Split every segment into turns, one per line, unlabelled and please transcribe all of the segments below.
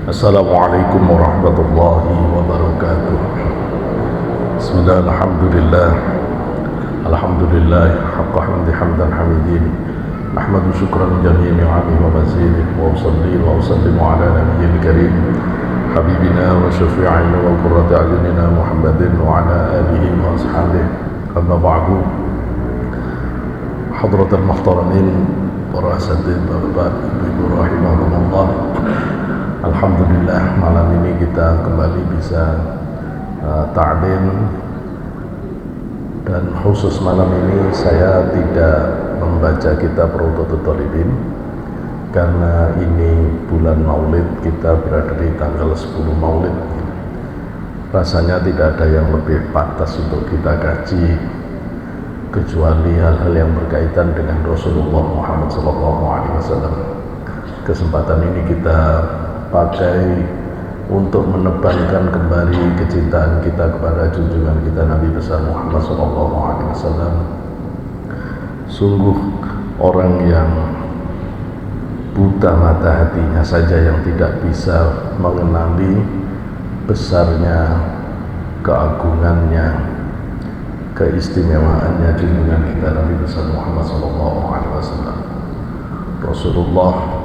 Assalamualaikum warahmatullahi wabarakatuh. Bismillah, alhamdulillah. Alhamdulillah, haqqa hamdi hamdan hamidin. Nahmadu syukran jami'i ni'ami wa mazidin. Wa usalli wa usallimu ala nabiyyil karim habibina wa syafi'ina wa qurrati a'yunina Muhammadin wa ala alihi wa ashabihi. Amma ba'du. Hadratul muhtaramin, para asatidz, bapak, ibu rahimahumullah. Alhamdulillah, malam ini kita kembali bisa ta'lim, dan khusus malam ini saya tidak membaca kitab Rawdatul Thalibin karena ini bulan Maulid, kita berada di tanggal 10 Maulid. Rasanya tidak ada yang lebih pantas untuk kita kaji kecuali hal-hal yang berkaitan dengan Rasulullah Muhammad SAW. Kesempatan ini kita pakai untuk menebalkan kembali kecintaan kita kepada junjungan kita Nabi besar Muhammad SAW. Sungguh orang yang buta mata hatinya saja yang tidak bisa mengenali besarnya, keagungannya, keistimewaannya junjungan kita Nabi besar Muhammad SAW. Rasulullah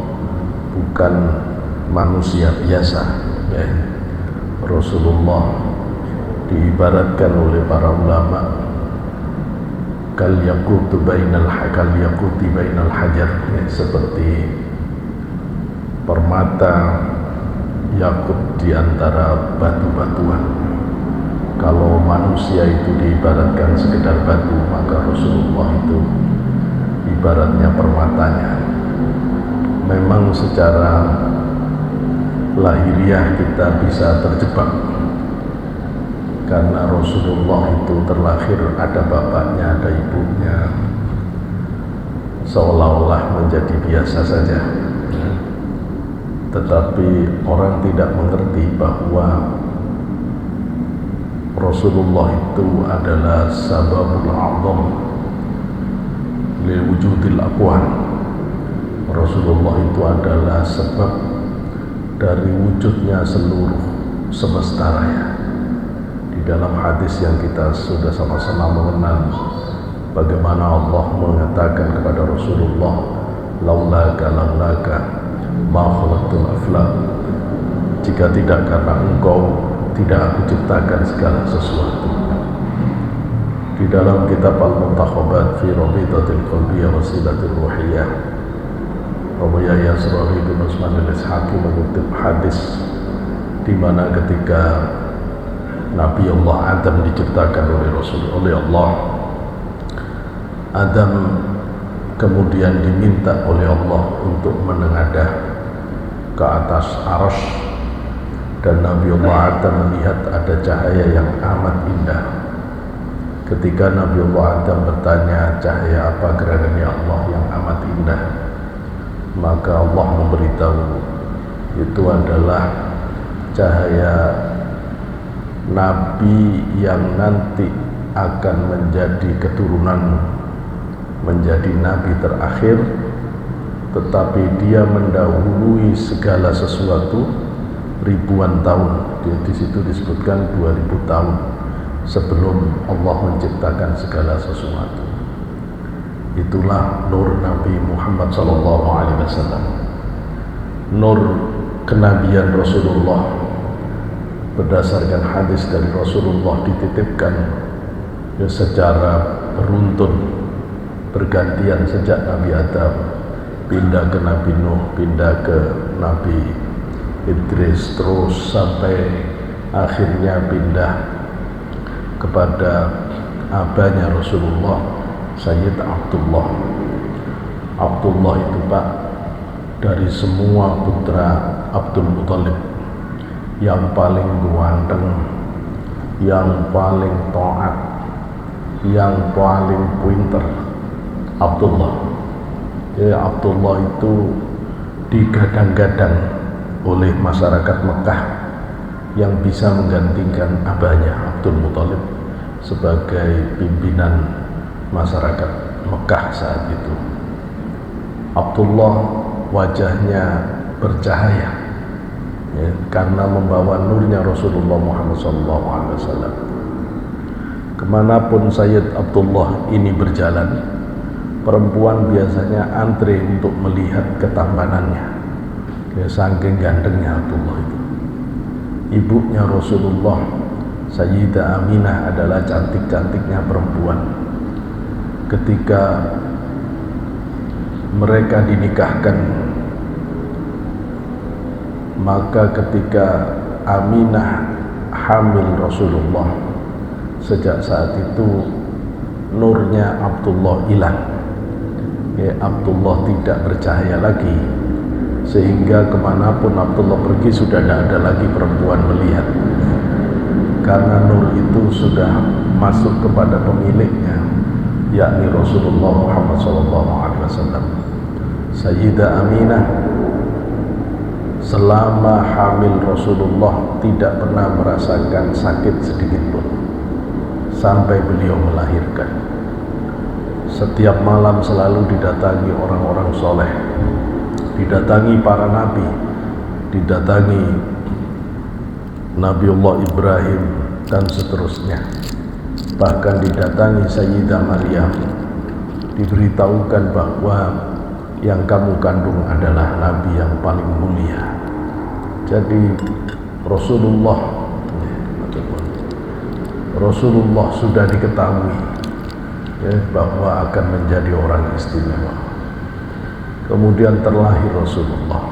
bukan manusia biasa, ya. Rasulullah diibaratkan oleh para ulama kal yaquti bainal hajar, ya, seperti permata yakut di antara batu-batuan. Kalau manusia itu diibaratkan sekedar batu, maka Rasulullah itu ibaratnya permatanya. Memang secara lahiriah kita bisa terjebak karena Rasulullah itu terlahir ada bapaknya, ada ibunya, seolah-olah menjadi biasa saja. Tetapi orang tidak mengerti bahwa Rasulullah itu adalah sababul a'zam li wujudil aqwan. Rasulullah itu adalah sebab dari wujudnya seluruh semesta raya. Di dalam hadis yang kita sudah sama-sama mengenal, bagaimana Allah mengatakan kepada Rasulullah, laulaka ma khalaqtul aflaq, jika tidak karena engkau tidak aku ciptakan segala sesuatu. Di dalam kitab Al-Muntakhabat fi Rabidatil Qalbiyah wa Silatul Ruhiyah, Abu Yahya Asrari bin Utsman al-Ishaqi mengutip hadis di mana ketika Nabi Allah Adam diciptakan oleh Allah, Adam kemudian diminta oleh Allah untuk menengadah ke atas arsy, dan Nabi Allah Adam melihat ada cahaya yang amat indah. Ketika Nabi Allah Adam bertanya, cahaya apa gerangan Allah yang amat indah? Maka Allah memberitahu itu adalah cahaya Nabi yang nanti akan menjadi keturunan, menjadi Nabi terakhir, tetapi dia mendahului segala sesuatu ribuan tahun. Di situ disebutkan 2000 tahun sebelum Allah menciptakan segala sesuatu. Itulah nur Nabi Muhammad SAW, nur kenabian Rasulullah. Berdasarkan hadis dari Rasulullah dititipkan secara beruntun, bergantian sejak Nabi Adam, pindah ke Nabi Nuh, pindah ke Nabi Idris, terus sampai akhirnya pindah kepada abahnya Rasulullah, Sayyid Abdullah. Abdullah itu Pak, dari semua putra Abdul Muthalib yang paling ganteng, yang paling taat, yang paling pinter, Abdullah. Ya, Abdullah itu digadang-gadang oleh masyarakat Mekah yang bisa menggantikan abahnya Abdul Muthalib sebagai pimpinan masyarakat Mekah saat itu. Abdullah wajahnya bercahaya, ya, karena membawa nurnya Rasulullah Muhammad SAW. Kemanapun Sayyid Abdullah ini berjalan, perempuan biasanya antre untuk melihat ketampanannya, ya, saking gantengnya Abdullah itu. Ibunya Rasulullah, Sayyidah Aminah, adalah cantik-cantiknya perempuan. Ketika mereka dinikahkan, maka ketika Aminah hamil Rasulullah, sejak saat itu nurnya Abdullah hilang, ya, Abdullah tidak bercahaya lagi, sehingga kemanapun Abdullah pergi sudah tidak ada lagi perempuan melihat, karena nur itu sudah masuk kepada pemiliknya, yakni Rasulullah Muhammad SAW. Sayyidah Aminah selama hamil Rasulullah tidak pernah merasakan sakit sedikit pun sampai beliau melahirkan. Setiap malam selalu didatangi orang-orang soleh, didatangi para nabi, didatangi Nabiullah Ibrahim dan seterusnya, bahkan didatangi Sayyidah Maryam, diberitahukan bahwa yang kamu kandung adalah nabi yang paling mulia. Jadi Rasulullah sudah diketahui, ya, bahwa akan menjadi orang istimewa. Kemudian terlahir Rasulullah.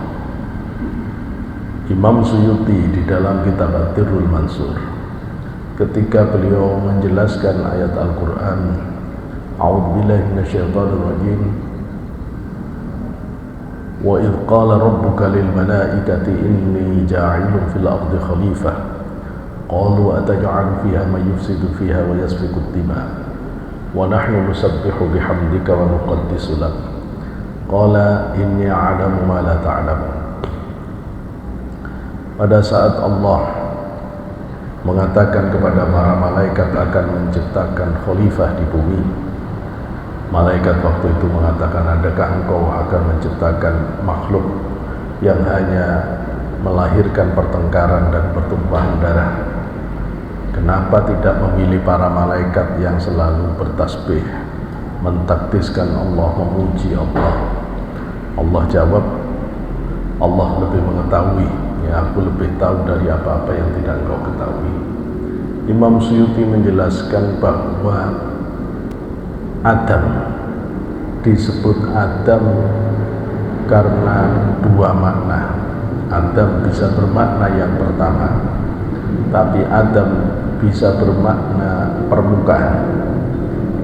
Imam Suyuti di dalam kitab At-Tirrul Mansur, ketika beliau menjelaskan ayat Al-Quran, A'udzubillahi minasyaitonir rajim, wa idh qala rabbuka lil malaikati inni ja'ilun fil ardi khalifah qalu ataj'alu fiha man yufsidu fiha wa yasfiku ad-dima wa nahnu nusabbihu bihamdika wa nuqaddisu lak qala inni a'lamu ma la ta'lamun. Pada saat Allah mengatakan kepada para malaikat akan menciptakan khalifah di bumi, malaikat waktu itu mengatakan, adakah engkau akan menciptakan makhluk yang hanya melahirkan pertengkaran dan pertumpahan darah? Kenapa tidak memilih para malaikat yang selalu bertasbih, mentaktiskan Allah, memuji Allah? Allah jawab, Allah lebih mengetahui, ya, aku lebih tahu dari apa-apa yang tidak engkau ketahui. Imam Suyuti menjelaskan bahwa Adam disebut Adam karena dua makna. Adam bisa bermakna yang pertama, tapi Adam bisa bermakna permukaan.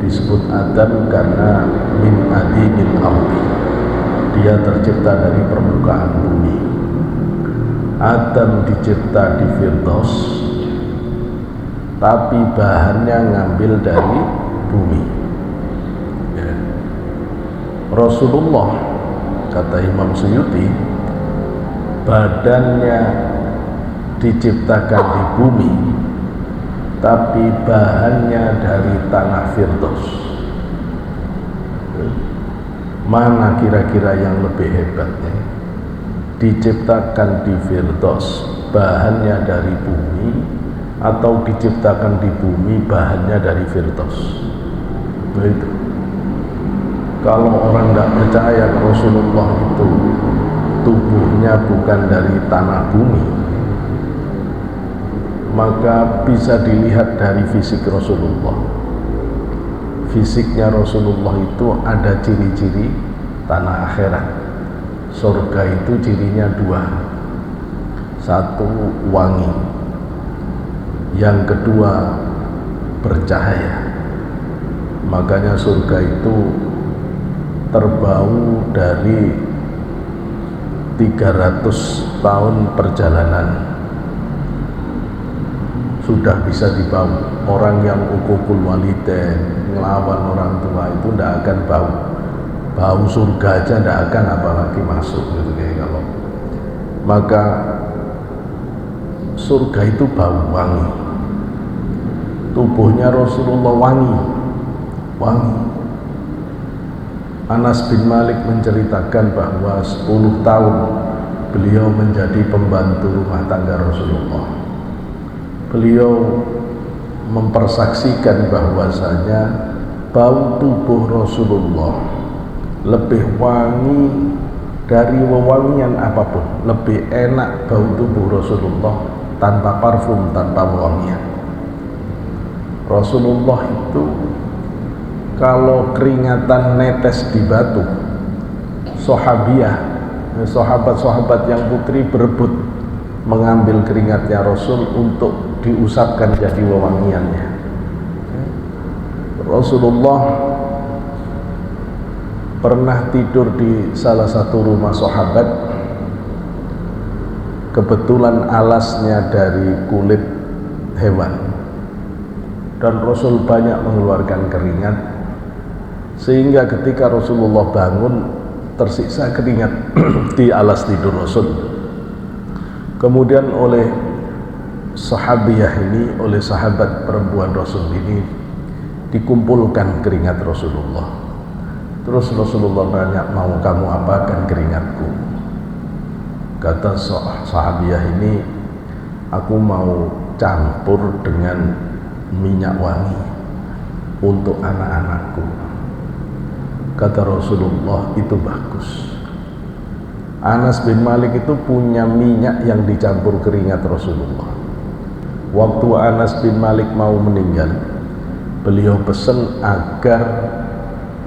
Disebut Adam karena min adimil ardi, dia tercipta dari permukaan bumi. Adam dicipta di Firdaus, tapi bahannya ngambil dari bumi. Rasulullah, kata Imam Suyuti, badannya diciptakan di bumi, tapi bahannya dari tanah Firdaus. Mana kira-kira yang lebih hebatnya? Diciptakan di Firdaus, bahannya dari bumi, atau diciptakan di bumi, bahannya dari Firdaus? Begitu. Kalau orang tidak percaya Rasulullah itu tubuhnya bukan dari tanah bumi, maka bisa dilihat dari fisik Rasulullah. Fisiknya Rasulullah itu ada ciri-ciri tanah akhirat. Surga itu cirinya dua. Satu, wangi. Yang kedua, bercahaya. Makanya surga itu terbau dari 300 tahun perjalanan sudah bisa dibau. Orang yang ukukul walidain, ngelawan orang tua itu tidak akan bau surga aja tidak akan, apalagi masuk gitu kayak kalau. Maka surga itu bau wangi. Tubuhnya Rasulullah wangi. Anas bin Malik menceritakan bahwa 10 tahun beliau menjadi pembantu rumah tangga Rasulullah. Beliau mempersaksikan bahwasanya bau tubuh Rasulullah lebih wangi dari wewangian apapun, lebih enak bau tubuh Rasulullah tanpa parfum, tanpa wewangian. Rasulullah itu kalau keringatan netes di batu, sahabat-sahabat yang putri berebut mengambil keringatnya Rasul untuk diusapkan jadi wewangiannya. Rasulullah pernah tidur di salah satu rumah sahabat, kebetulan alasnya dari kulit hewan, dan Rasul banyak mengeluarkan keringat, sehingga ketika Rasulullah bangun tersiksa keringat di alas tidur Rasul. Kemudian oleh sahabiyah ini, oleh sahabat perempuan Rasul ini, dikumpulkan keringat Rasulullah. Terus Rasulullah tanya, mau kamu apakan keringatku? Kata sahabiyah ini, aku mau campur dengan minyak wangi untuk anak-anakku. Kata Rasulullah, itu bagus. Anas bin Malik itu punya minyak yang dicampur keringat Rasulullah. Waktu Anas bin Malik mau meninggal, beliau pesan agar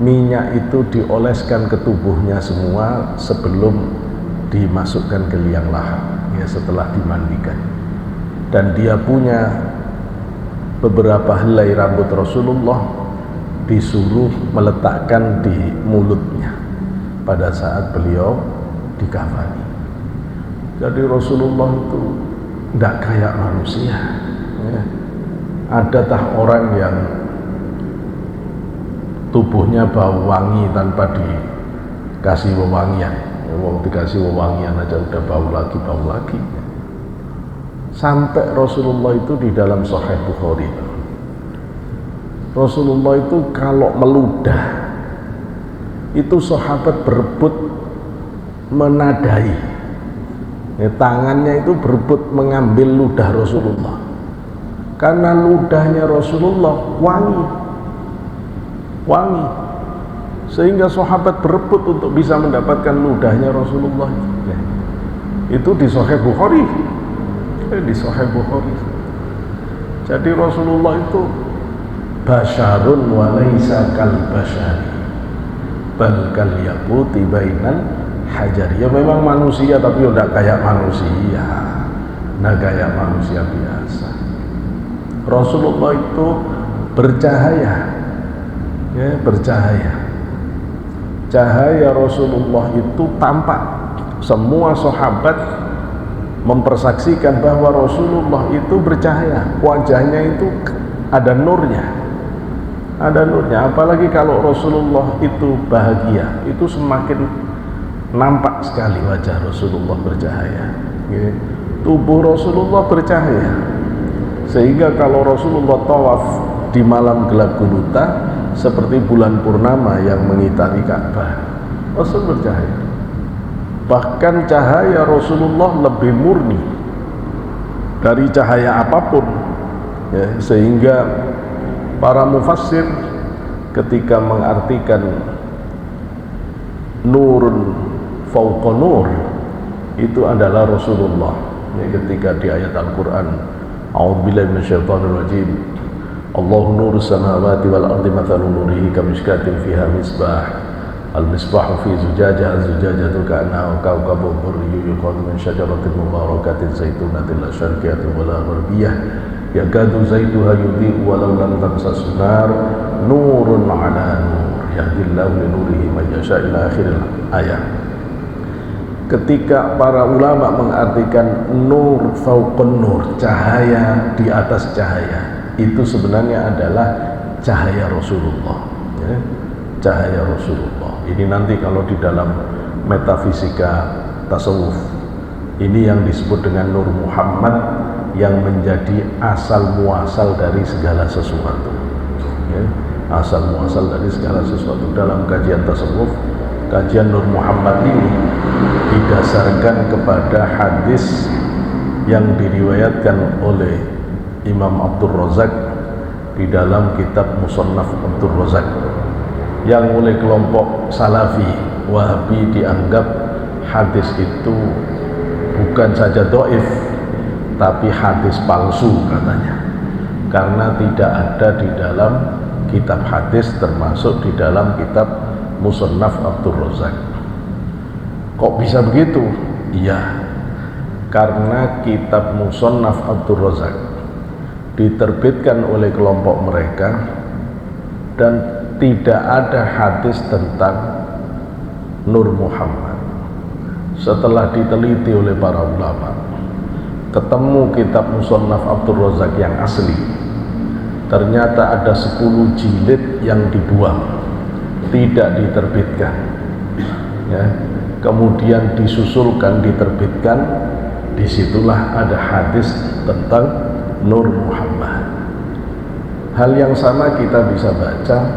minyak itu dioleskan ke tubuhnya semua sebelum dimasukkan ke liang lahat, ya, setelah dimandikan. Dan dia punya beberapa helai rambut Rasulullah, disuruh meletakkan di mulutnya pada saat beliau dikafani. Jadi Rasulullah itu tidak kayak manusia, ya. Ada tah orang yang tubuhnya bau wangi tanpa dikasih wewangian. Mau dikasih wewangian aja udah bau lagi. Sampai Rasulullah itu di dalam Sahih Bukhari, Rasulullah itu kalau meludah itu sahabat berebut menadai, ya, tangannya itu berebut mengambil ludah Rasulullah, karena ludahnya Rasulullah wangi, sehingga sahabat berebut untuk bisa mendapatkan ludahnya Rasulullah. Ya. Itu di Sahih Bukhari, Jadi Rasulullah itu basyarun wa laisa kal basyari bal kal yaquti bainal hajar. Ya memang manusia, tapi udah kayak manusia, nah kayak manusia biasa. Rasulullah itu bercahaya, ya, cahaya Rasulullah itu tampak. Semua sahabat mempersaksikan bahwa Rasulullah itu bercahaya, wajahnya itu ada nurnya, apalagi kalau Rasulullah itu bahagia, itu semakin nampak sekali wajah Rasulullah bercahaya, ya. Tubuh Rasulullah bercahaya, sehingga kalau Rasulullah tawaf di malam gelap gulita seperti bulan purnama yang mengitari Ka'bah, Rasul bercahaya. Bahkan cahaya Rasulullah lebih murni dari cahaya apapun, ya, sehingga para mufassir ketika mengartikan nurun fauqa nur itu adalah Rasulullah, ya, ketika di ayat Al-Quran, a'udzubillahi minasyaitonir rajim, Allahu nurus samawati wal ardi mathalu nurihi kamishkatin fiha misbah al-misbahu fi zujajah az-zujajatu ka'annaha kawkabun durriyun yuqadu min syajaratin mubarakatin zaitunatin la syarqiyatin wa la gharbiyah yakadu zaituha yudhi'u walau lam tamsashu nar nurun 'ala nur yahdillahu li nurihi man yasha' ila akhiril ayat. Ketika para ulama mengartikan nur fauqan nur, cahaya di atas cahaya, itu sebenarnya adalah cahaya Rasulullah, ya, cahaya Rasulullah. Ini nanti kalau di dalam metafisika tasawuf, ini yang disebut dengan Nur Muhammad, yang menjadi asal muasal dari segala sesuatu, ya, asal muasal dari segala sesuatu. Dalam kajian tasawuf Kajian Nur Muhammad ini didasarkan kepada hadis yang diriwayatkan oleh Imam Abdul Razak di dalam kitab Musannaf Abdul Razak, yang oleh kelompok Salafi Wahabi dianggap hadis itu bukan saja dhaif tapi hadis palsu katanya, karena tidak ada di dalam kitab hadis, termasuk di dalam kitab Musannaf Abdul Razak. Kok bisa begitu? Iya, karena kitab Musannaf Abdul Razak diterbitkan oleh kelompok mereka dan tidak ada hadis tentang Nur Muhammad. Setelah diteliti oleh para ulama, ketemu kitab Musannaf Abdul Razak yang asli, ternyata ada 10 jilid yang dibuang, tidak diterbitkan ya. Kemudian disusulkan, diterbitkan, disitulah ada hadis tentang Nur Muhammad. Hal yang sama kita bisa baca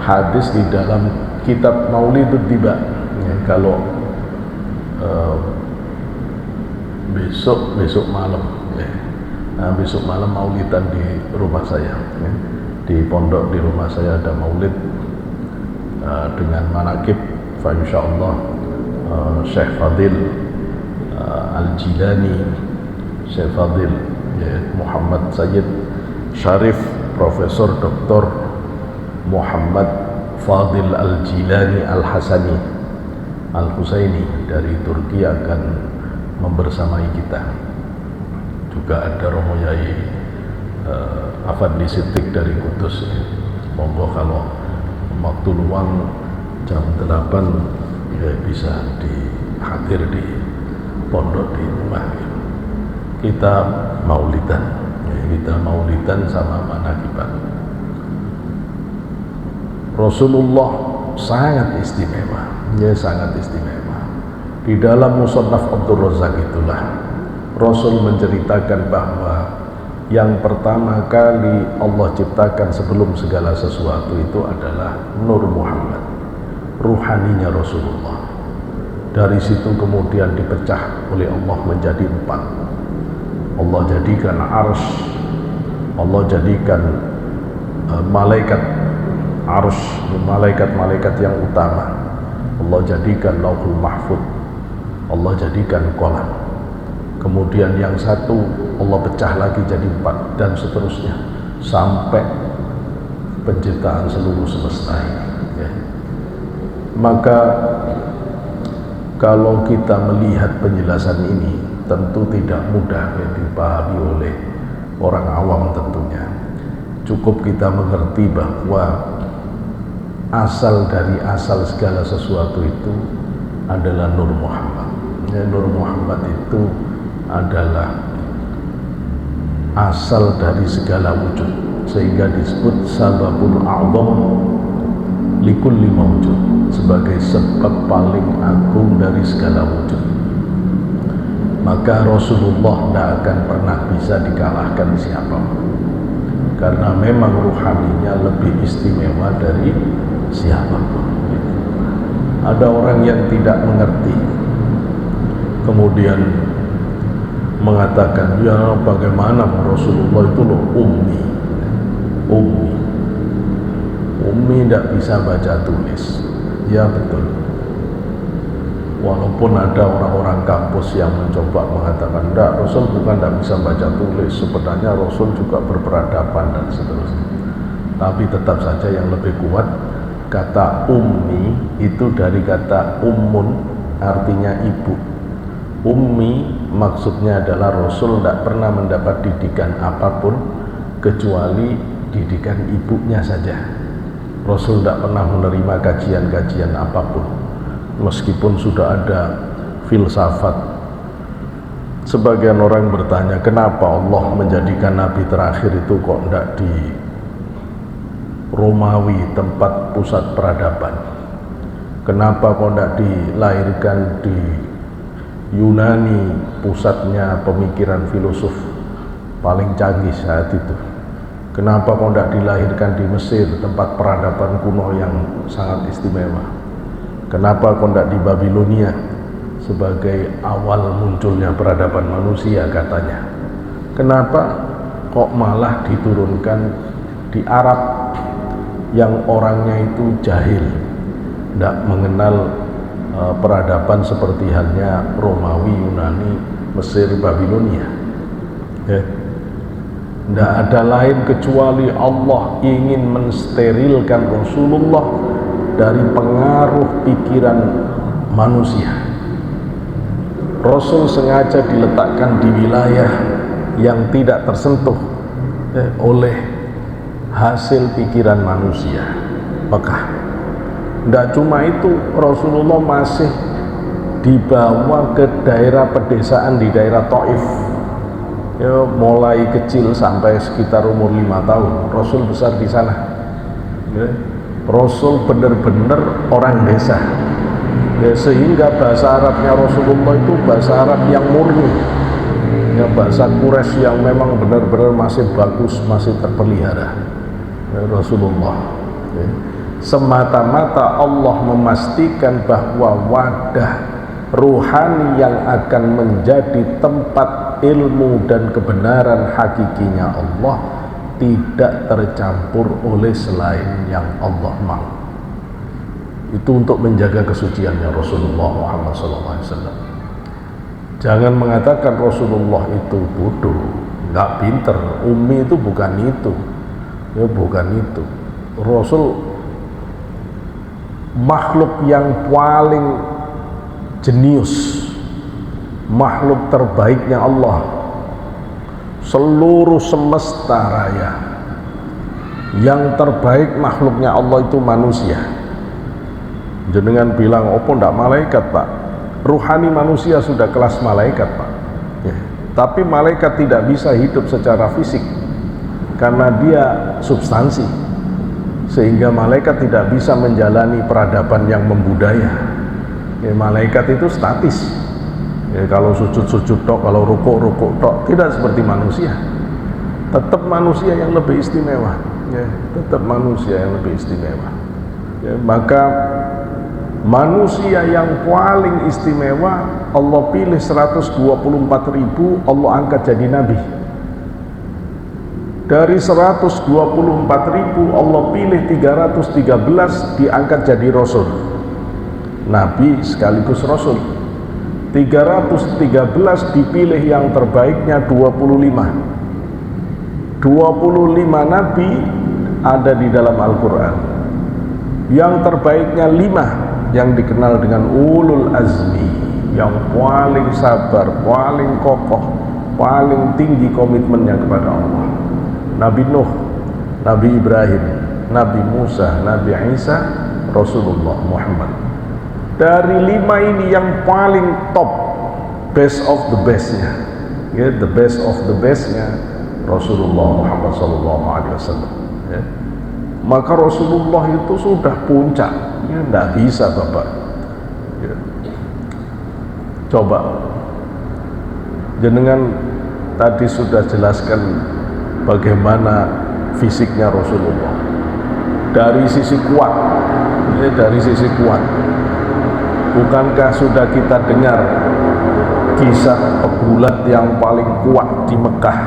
hadis di dalam kitab Maulidud Diba ya. Kalau besok malam ya. Nah, besok malam maulidan di rumah saya ya. Di pondok di rumah saya ada maulid dengan manakib, insyaallah Syekh Fadil Al-Jilani, Syekh Fadil ya, Muhammad Sayyid Syarif Profesor Dr. Muhammad Fadil Al-Jilani Al-Hasani Al-Husaini dari Turki akan membersamai kita. Juga ada Romo Yai Afandi Siddiq dari Kudus ya. Monggo kalau waktu luang jam 8 ya bisa hadir di pondok di rumah ya. Kita maulidan ya, kita maulidan sama manakiban. Rasulullah sangat istimewa ya, sangat istimewa. Di dalam Musannaf Abdul Razak itulah Rasul menceritakan bahwa yang pertama kali Allah ciptakan sebelum segala sesuatu itu adalah Nur Muhammad, ruhaninya Rasulullah. Dari situ kemudian dipecah oleh Allah menjadi 4. Allah jadikan arsy, Allah jadikan malaikat arsy, malaikat-malaikat yang utama, Allah jadikan lauhul mahfud, Allah jadikan qalam. Kemudian yang satu Allah pecah lagi jadi 4, dan seterusnya sampai penciptaan seluruh semesta ini ya. Maka kalau kita melihat penjelasan ini tentu tidak mudah ya, dipahami oleh orang awam tentunya. Cukup kita mengerti bahwa asal dari asal segala sesuatu itu adalah Nur Muhammad ya. Nur Muhammad itu adalah asal dari segala wujud, sehingga disebut sababul a'zam likulli mawjud, sebagai sebab paling agung dari segala wujud. Maka Rasulullah tidak akan pernah bisa dikalahkan siapapun, karena memang ruhaninya lebih istimewa dari siapapun. Ada orang yang tidak mengerti, kemudian mengatakan, ya bagaimana Rasulullah itu loh ummi tidak bisa baca tulis. Ya betul, walaupun ada orang-orang kampus yang mencoba mengatakan enggak, Rasul bukan tidak bisa baca tulis, sebenarnya Rasul juga berperadaban dan seterusnya. Tapi tetap saja yang lebih kuat, kata ummi itu dari kata ummun, artinya ibu. Ummi maksudnya adalah Rasul tidak pernah mendapat didikan apapun kecuali didikan ibunya saja. Rasul tidak pernah menerima kajian-kajian apapun, meskipun sudah ada filsafat. Sebagian orang bertanya, kenapa Allah menjadikan Nabi terakhir itu kok tidak di Romawi, tempat pusat peradaban? Kenapa kok tidak dilahirkan di Yunani, pusatnya pemikiran filosof paling canggih saat itu? Kenapa kok tidak dilahirkan di Mesir, tempat peradaban kuno yang sangat istimewa? Kenapa kok tidak di Babilonia sebagai awal munculnya peradaban manusia katanya? Kenapa kok malah diturunkan di Arab yang orangnya itu jahil, tidak mengenal peradaban seperti halnya Romawi, Yunani, Mesir, Babilonia. Tidak ada lain kecuali Allah ingin mensterilkan Rasulullah dari pengaruh pikiran manusia. Rasul sengaja diletakkan di wilayah yang tidak tersentuh oleh hasil pikiran manusia. Mekah. Tidak cuma itu, Rasulullah masih dibawa ke daerah pedesaan di daerah Taif. Ya, mulai kecil sampai sekitar umur 5 tahun Rasul besar di sana. Ya, Rasul benar-benar orang desa. Ya, sehingga bahasa Arabnya Rasulullah itu bahasa Arab yang murni. Ya, bahasa Quraisy yang memang benar-benar masih bagus, masih terpelihara. Ya, Rasulullah. Ya. Semata-mata Allah memastikan bahwa wadah ruhani yang akan menjadi tempat ilmu dan kebenaran hakikinya Allah tidak tercampur oleh selain yang Allah mau. Itu untuk menjaga kesuciannya Rasulullah Muhammad SAW. Jangan mengatakan Rasulullah itu bodoh, nggak pinter, umi itu bukan itu. Ya, bukan itu. Rasul makhluk yang paling jenius, makhluk terbaiknya Allah. Seluruh semesta raya yang terbaik makhluknya Allah itu manusia. Jenengan bilang, opo ndak malaikat pak? Ruhani manusia sudah kelas malaikat pak. Ya. Tapi malaikat tidak bisa hidup secara fisik karena dia substansi, sehingga malaikat tidak bisa menjalani peradaban yang membudaya. Ya, malaikat itu statis. Ya, kalau sujud-sujud tok, kalau rukuk-rukuk tok, tidak seperti manusia. Tetap manusia yang lebih istimewa. Ya, tetap manusia yang lebih istimewa. Ya, maka manusia yang paling istimewa Allah pilih 124.000, Allah angkat jadi nabi. Dari 124.000 Allah pilih 313 diangkat jadi rasul. Nabi sekaligus rasul. 313 dipilih yang terbaiknya 25. 25 nabi ada di dalam Al-Quran. Yang terbaiknya 5 yang dikenal dengan ulul azmi, yang paling sabar, paling kokoh, paling tinggi komitmennya kepada Allah. Nabi Nuh, Nabi Ibrahim, Nabi Musa, Nabi Isa, Rasulullah Muhammad. Dari 5 ini yang paling top, best of the bestnya, ya, the best of the bestnya Rasulullah Muhammad SAW. Ya. Maka Rasulullah itu sudah puncak, ya, tidak bisa bapak. Ya. Coba, jenengan tadi sudah jelaskan bagaimana fisiknya Rasulullah dari sisi kuat, ya, dari sisi kuat. Bukankah sudah kita dengar kisah pegulat yang paling kuat di Mekah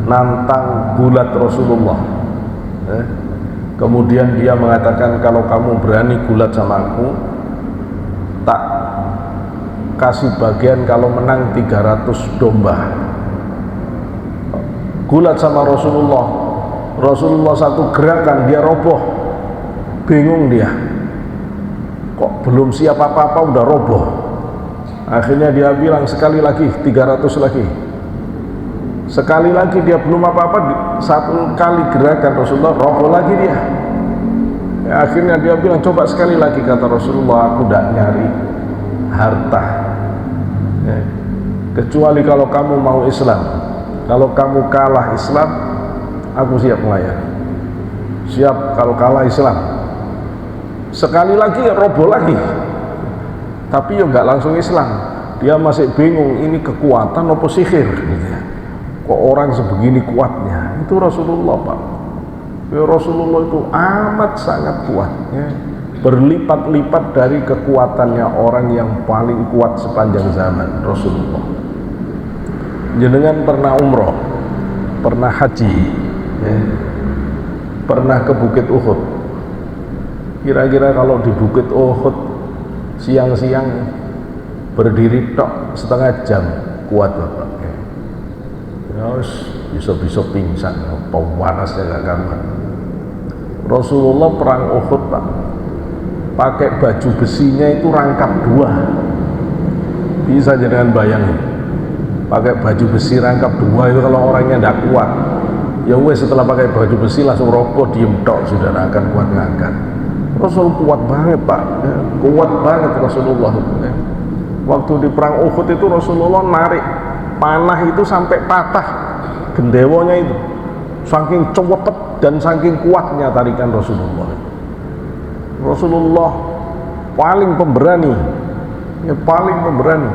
nantang gulat Rasulullah? Kemudian dia mengatakan, kalau kamu berani gulat sama aku, tak kasih bagian kalau menang 300 domba. Gulat sama Rasulullah. Rasulullah satu gerakan dia roboh. Bingung dia. Kok belum siap apa-apa udah roboh. Akhirnya dia bilang, sekali lagi, 300 lagi. Sekali lagi dia belum apa-apa, satu kali gerakan Rasulullah roboh lagi dia. Ya, akhirnya dia bilang, coba sekali lagi, kata Rasulullah, aku tidak nyari harta, ya, kecuali kalau kamu mau Islam. Kalau kamu kalah Islam, aku siap melayani. Siap kalau kalah Islam. Sekali lagi roboh lagi, tapi ya nggak langsung Islam. Dia masih bingung, ini kekuatan apa sihir gitu ya. Kok orang sebegini kuatnya? Itu Rasulullah pak. Ya, Rasulullah itu amat sangat kuat, ya. berlipat-lipat dari kekuatannya orang yang paling kuat sepanjang zaman, Rasulullah. Jenengan pernah umroh, pernah haji, ya, pernah ke Bukit Uhud. Kira-kira kalau di Bukit Uhud siang-siang berdiri tok setengah jam kuat Bapak, ya. Terus bisa-bisa pingsan, panasnya gak karuan. Rasulullah perang Uhud Pak, pakai baju besinya itu rangkap 2. Bisa jangan bayangin, pakai baju besi rangkap 2 itu kalau orangnya tidak kuat, ya wes setelah pakai baju besi langsung rokok diem tok, sudah akan kuat ngangkat. Rasul kuat banget Pak, ya, kuat banget Rasulullah itu, ya. Waktu di perang Uhud itu Rasulullah narik panah itu sampai patah gendewonya itu, saking cepet dan saking kuatnya tarikan Rasulullah. Rasulullah paling pemberani, ya, paling pemberani.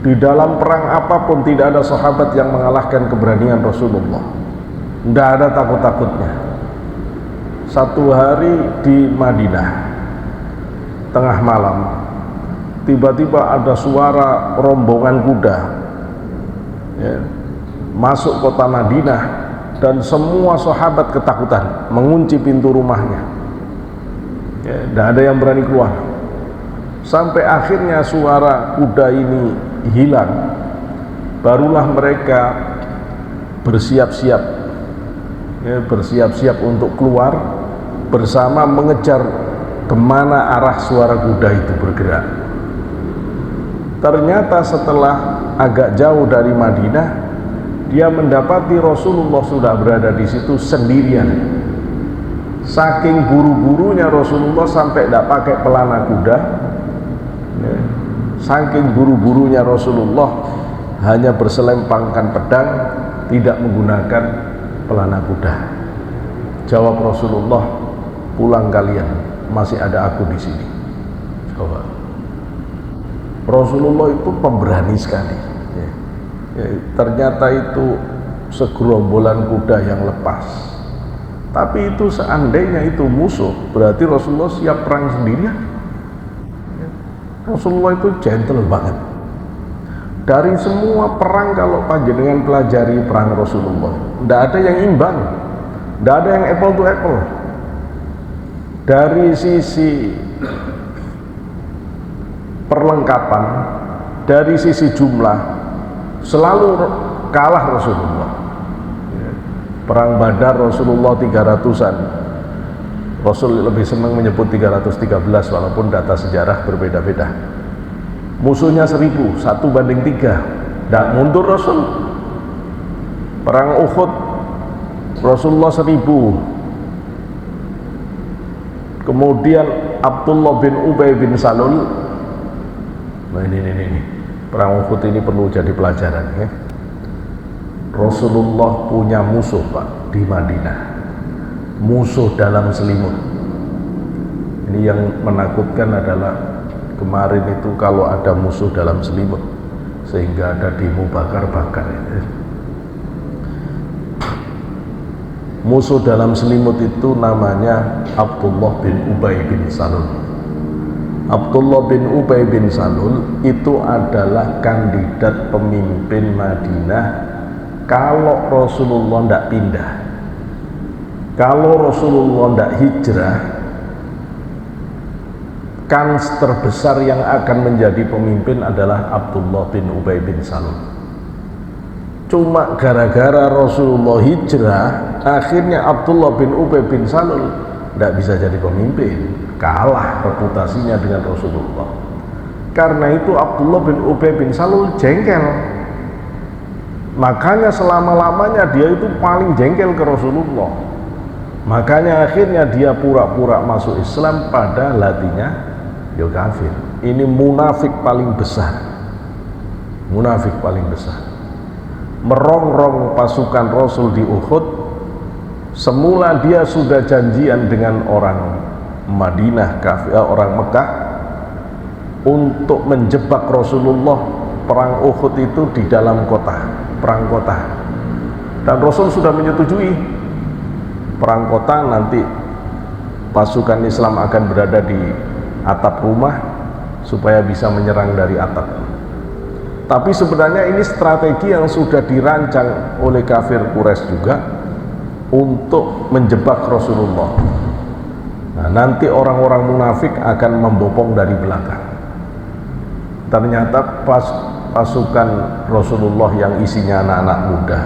Di dalam perang apapun tidak ada sahabat yang mengalahkan keberanian Rasulullah. Tidak ada takut-takutnya. Satu hari di Madinah, tengah malam, tiba-tiba ada suara rombongan kuda, ya, masuk kota Madinah, dan semua sahabat ketakutan, mengunci pintu rumahnya. Tidak ada yang berani keluar. Sampai akhirnya suara kuda ini hilang, barulah mereka bersiap-siap, ya, bersiap-siap untuk keluar bersama mengejar kemana arah suara kuda itu bergerak. Ternyata setelah agak jauh dari Madinah, dia mendapati Rasulullah sudah berada di situ sendirian. Saking buru-burunya Rasulullah sampai tidak pakai pelana kuda, ya. Saking buru-burunya Rasulullah hanya berselempangkan pedang, tidak menggunakan pelana kuda. Jawab Rasulullah, pulang kalian, masih ada aku di sini. Coba. Rasulullah itu pemberani sekali, ya. Ya, ternyata itu segerombolan kuda yang lepas. Tapi itu seandainya itu musuh, berarti Rasulullah siap perang sendirian. Rasulullah itu gentle banget. Dari semua perang kalau panjenengan pelajari perang Rasulullah, tidak ada yang imbang, tidak ada yang apple to apple. Dari sisi perlengkapan, dari sisi jumlah, selalu kalah Rasulullah. Perang Badar Rasulullah 300-an. Rasul lebih senang menyebut 313 walaupun data sejarah berbeda-beda. Musuhnya 1000, 1:3. Tidak mundur Rasul. Perang Uhud Rasulullah 1000. Kemudian Abdullah bin Ubay bin Salul. Nah ini perang Uhud ini perlu jadi pelajaran, ya. Rasulullah punya musuh Pak di Madinah, musuh dalam selimut. Ini yang menakutkan adalah kemarin itu kalau ada musuh dalam selimut sehingga ada demo bakar-bakar. Musuh dalam selimut itu namanya Abdullah bin Ubay bin Salul. Abdullah bin Ubay bin Salul itu adalah kandidat pemimpin Madinah kalau Rasulullah tidak pindah, kalau Rasulullah tidak hijrah, kans terbesar yang akan menjadi pemimpin adalah Abdullah bin Ubay bin Salul. Cuma gara-gara Rasulullah hijrah, akhirnya Abdullah bin Ubay bin Salul tidak bisa jadi pemimpin, kalah reputasinya dengan Rasulullah. Karena itu Abdullah bin Ubay bin Salul jengkel. Makanya selama-lamanya dia itu paling jengkel ke Rasulullah. Makanya akhirnya dia pura-pura masuk Islam, pada hatinya dia kafir. Ini munafik paling besar. Munafik paling besar. Merongrong pasukan Rasul di Uhud. Semula dia sudah janjian dengan orang Madinah, orang Mekah, untuk menjebak Rasulullah perang Uhud itu di dalam kota, perang kota. Dan Rasul sudah menyetujui perang kota nanti pasukan Islam akan berada di atap rumah supaya bisa menyerang dari atap. Tapi sebenarnya ini strategi yang sudah dirancang oleh kafir Quraisy juga untuk menjebak Rasulullah. Nah, nanti orang-orang munafik akan membopong dari belakang. Ternyata pasukan Rasulullah yang isinya anak-anak muda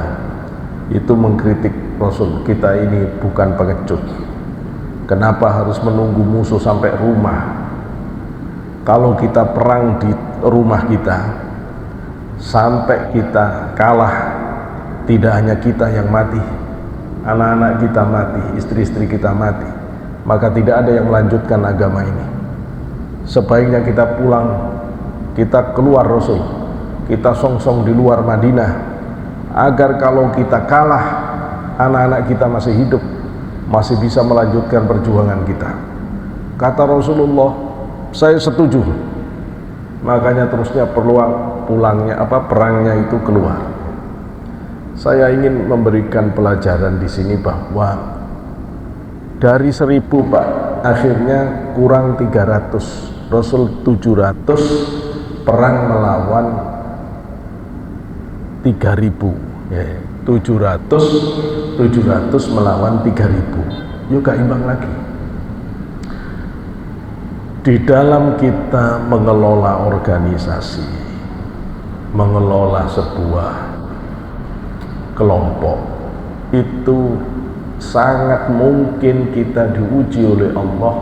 itu mengkritik Rasul, kita ini bukan pengecut. Kenapa harus menunggu musuh sampai rumah? Kalau kita perang di rumah kita, sampai kita kalah, tidak hanya kita yang mati, anak-anak kita mati, istri-istri kita mati, maka tidak ada yang melanjutkan agama ini. Sebaiknya kita pulang, kita keluar Rasul, kita songsong di luar Madinah, agar kalau kita kalah, anak-anak kita masih hidup, masih bisa melanjutkan perjuangan kita. Kata Rasulullah, saya setuju. Makanya terusnya perangnya itu keluar. Saya ingin memberikan pelajaran di sini bahwa dari 1000 Pak, akhirnya kurang 300. Rasul 700 perang melawan 3000. 700 melawan 3000. Yuk gak imbang lagi. Di dalam kita mengelola organisasi, mengelola sebuah kelompok, itu sangat mungkin kita diuji oleh Allah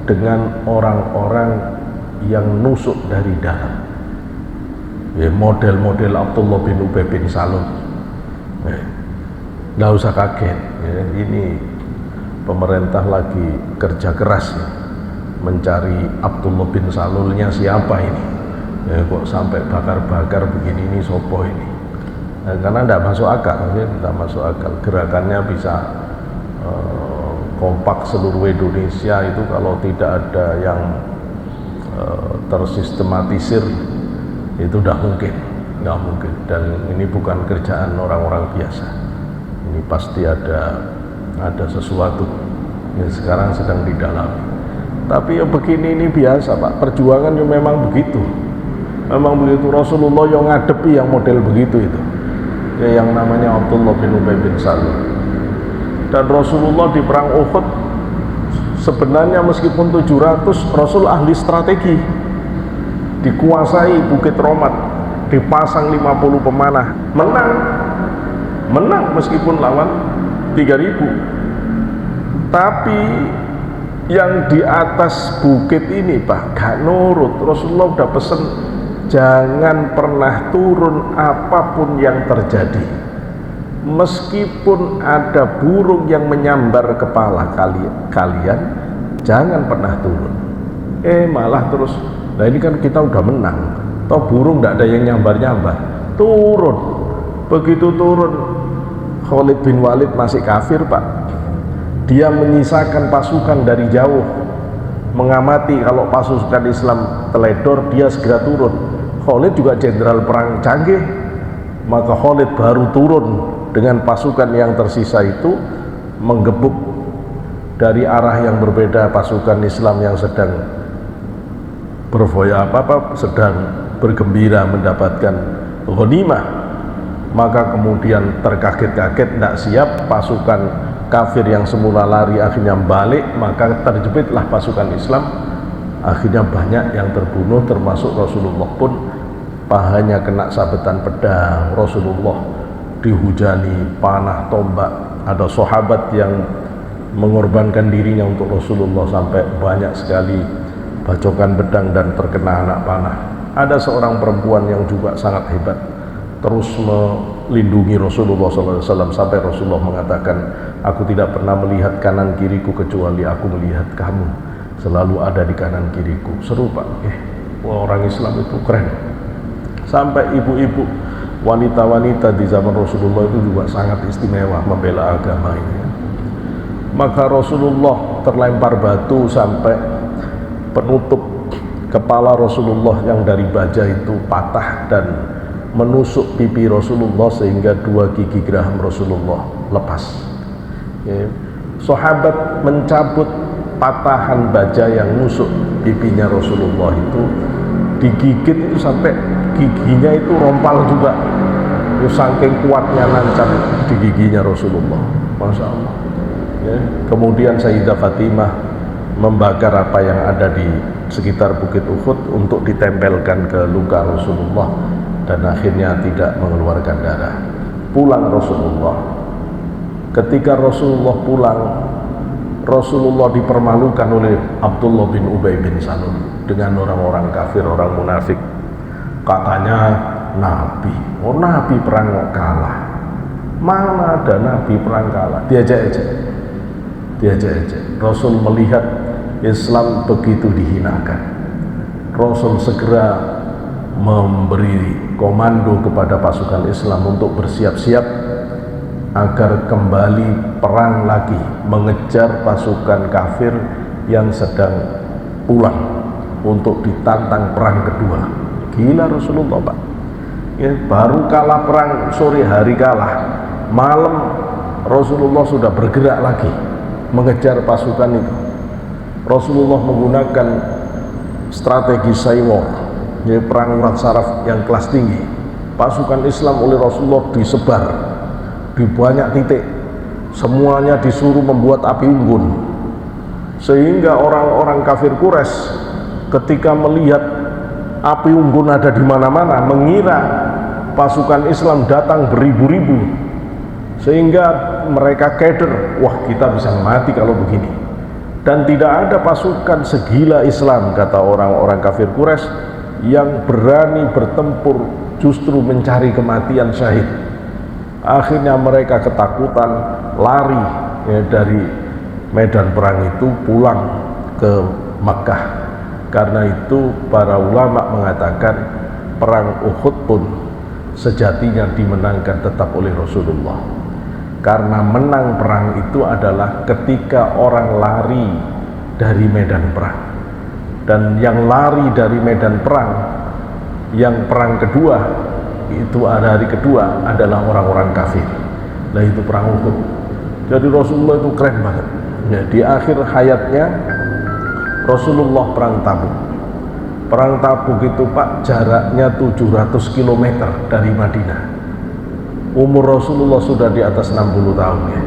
dengan orang-orang yang nusuk dari dalam. Model-model Abdullah bin Ubay bin Salul. Nggak usah kaget, ini pemerintah lagi kerja keras mencari Abdullah bin Salulnya siapa ini. Kok sampai bakar-bakar begini, ini sopo ini. Karena tidak masuk akal, tidak masuk akal. Gerakannya bisa kompak seluruh Indonesia itu kalau tidak ada yang tersistematisir, itu tidak mungkin. Dan ini bukan kerjaan orang-orang biasa. Ini pasti ada sesuatu yang sekarang sedang didalami. Tapi ya begini, ini biasa Pak, perjuangan ya memang begitu. Rasulullah yang ngadepi yang model begitu itu, yang namanya Abdullah bin Ubay bin Salul. Dan Rasulullah di perang Uhud sebenarnya meskipun 700, Rasul ahli strategi. Dikuasai Bukit Romat, dipasang 50 pemanah, menang meskipun lawan 3000. Tapi yang di atas bukit ini Pak gak nurut. Rasulullah udah pesen jangan pernah turun apapun yang terjadi, meskipun ada burung yang menyambar kepala kalian jangan pernah turun. Malah terus, nah ini kan kita udah menang, toh burung gak ada yang nyambar-nyambar, turun. Begitu turun, Khalid bin Walid masih kafir Pak, dia menyisakan pasukan dari jauh, mengamati kalau pasukan Islam teledor, dia segera turun. Khalid juga jenderal perang canggih, maka Khalid baru turun dengan pasukan yang tersisa itu, menggebuk dari arah yang berbeda pasukan Islam yang sedang sedang bergembira mendapatkan ghanimah. Maka kemudian terkaget-kaget, tidak siap, pasukan kafir yang semula lari akhirnya balik, maka terjepitlah pasukan Islam. Akhirnya banyak yang terbunuh, termasuk Rasulullah pun pahanya kena sabetan pedang. Rasulullah dihujani panah, tombak. Ada sahabat yang mengorbankan dirinya untuk Rasulullah sampai banyak sekali bacokan pedang dan terkena anak panah. Ada seorang perempuan yang juga sangat hebat, terus melindungi Rasulullah SAW sampai Rasulullah mengatakan, aku tidak pernah melihat kanan kiriku kecuali aku melihat kamu selalu ada di kanan kiriku. Seru Pak, orang Islam itu keren. Sampai ibu-ibu, wanita-wanita di zaman Rasulullah itu juga sangat istimewa membela agama ini. Maka Rasulullah terlempar batu sampai penutup kepala Rasulullah yang dari baja itu patah dan menusuk pipi Rasulullah sehingga 2 gigi geraham Rasulullah lepas. Sahabat mencabut patahan baja yang nusuk pipinya Rasulullah itu digigit itu sampai giginya itu rompal juga. Itu saking kuatnya nancap di giginya Rasulullah. Masya Allah. Ya. Kemudian Sayyidah Fatimah membakar apa yang ada di sekitar Bukit Uhud untuk ditempelkan ke luka Rasulullah, dan akhirnya tidak mengeluarkan darah. Pulang Rasulullah. Ketika Rasulullah pulang, Rasulullah dipermalukan oleh Abdullah bin Ubay bin Salul dengan orang-orang kafir, orang munafik. Katanya Nabi, oh Nabi perang kalah. Mana ada Nabi perang kalah? Diajak-ajak. Rasul melihat Islam begitu dihinakan. Rasul segera memberi komando kepada pasukan Islam untuk bersiap-siap agar kembali perang lagi, mengejar pasukan kafir yang sedang pulang untuk ditantang perang kedua. Gila Rasulullah, Pak. Ya, baru kalah perang sore hari kalah, malam Rasulullah sudah bergerak lagi mengejar pasukan itu. Rasulullah menggunakan strategi Saywar, yaitu perang urat saraf yang kelas tinggi. Pasukan Islam oleh Rasulullah disebar di banyak titik, semuanya disuruh membuat api unggun, sehingga orang-orang kafir Quraisy ketika melihat api unggun ada di mana-mana mengira pasukan Islam datang beribu-ribu, sehingga mereka keder, wah kita bisa mati kalau begini. Dan tidak ada pasukan segila Islam, kata orang-orang kafir Quraisy, yang berani bertempur justru mencari kematian syahid. Akhirnya mereka ketakutan, lari ya, dari medan perang itu pulang ke Makkah. Karena itu para ulama mengatakan perang Uhud pun sejatinya dimenangkan tetap oleh Rasulullah. Karena menang perang itu adalah ketika orang lari dari medan perang. Dan yang lari dari medan perang, yang perang kedua, itu hari kedua adalah orang-orang kafir. Nah itu perang Uhud. Jadi Rasulullah itu keren banget ya, di akhir hayatnya Rasulullah perang Tabuk. Perang Tabuk itu Pak jaraknya 700 km dari Madinah. Umur Rasulullah sudah di atas 60 tahun ya.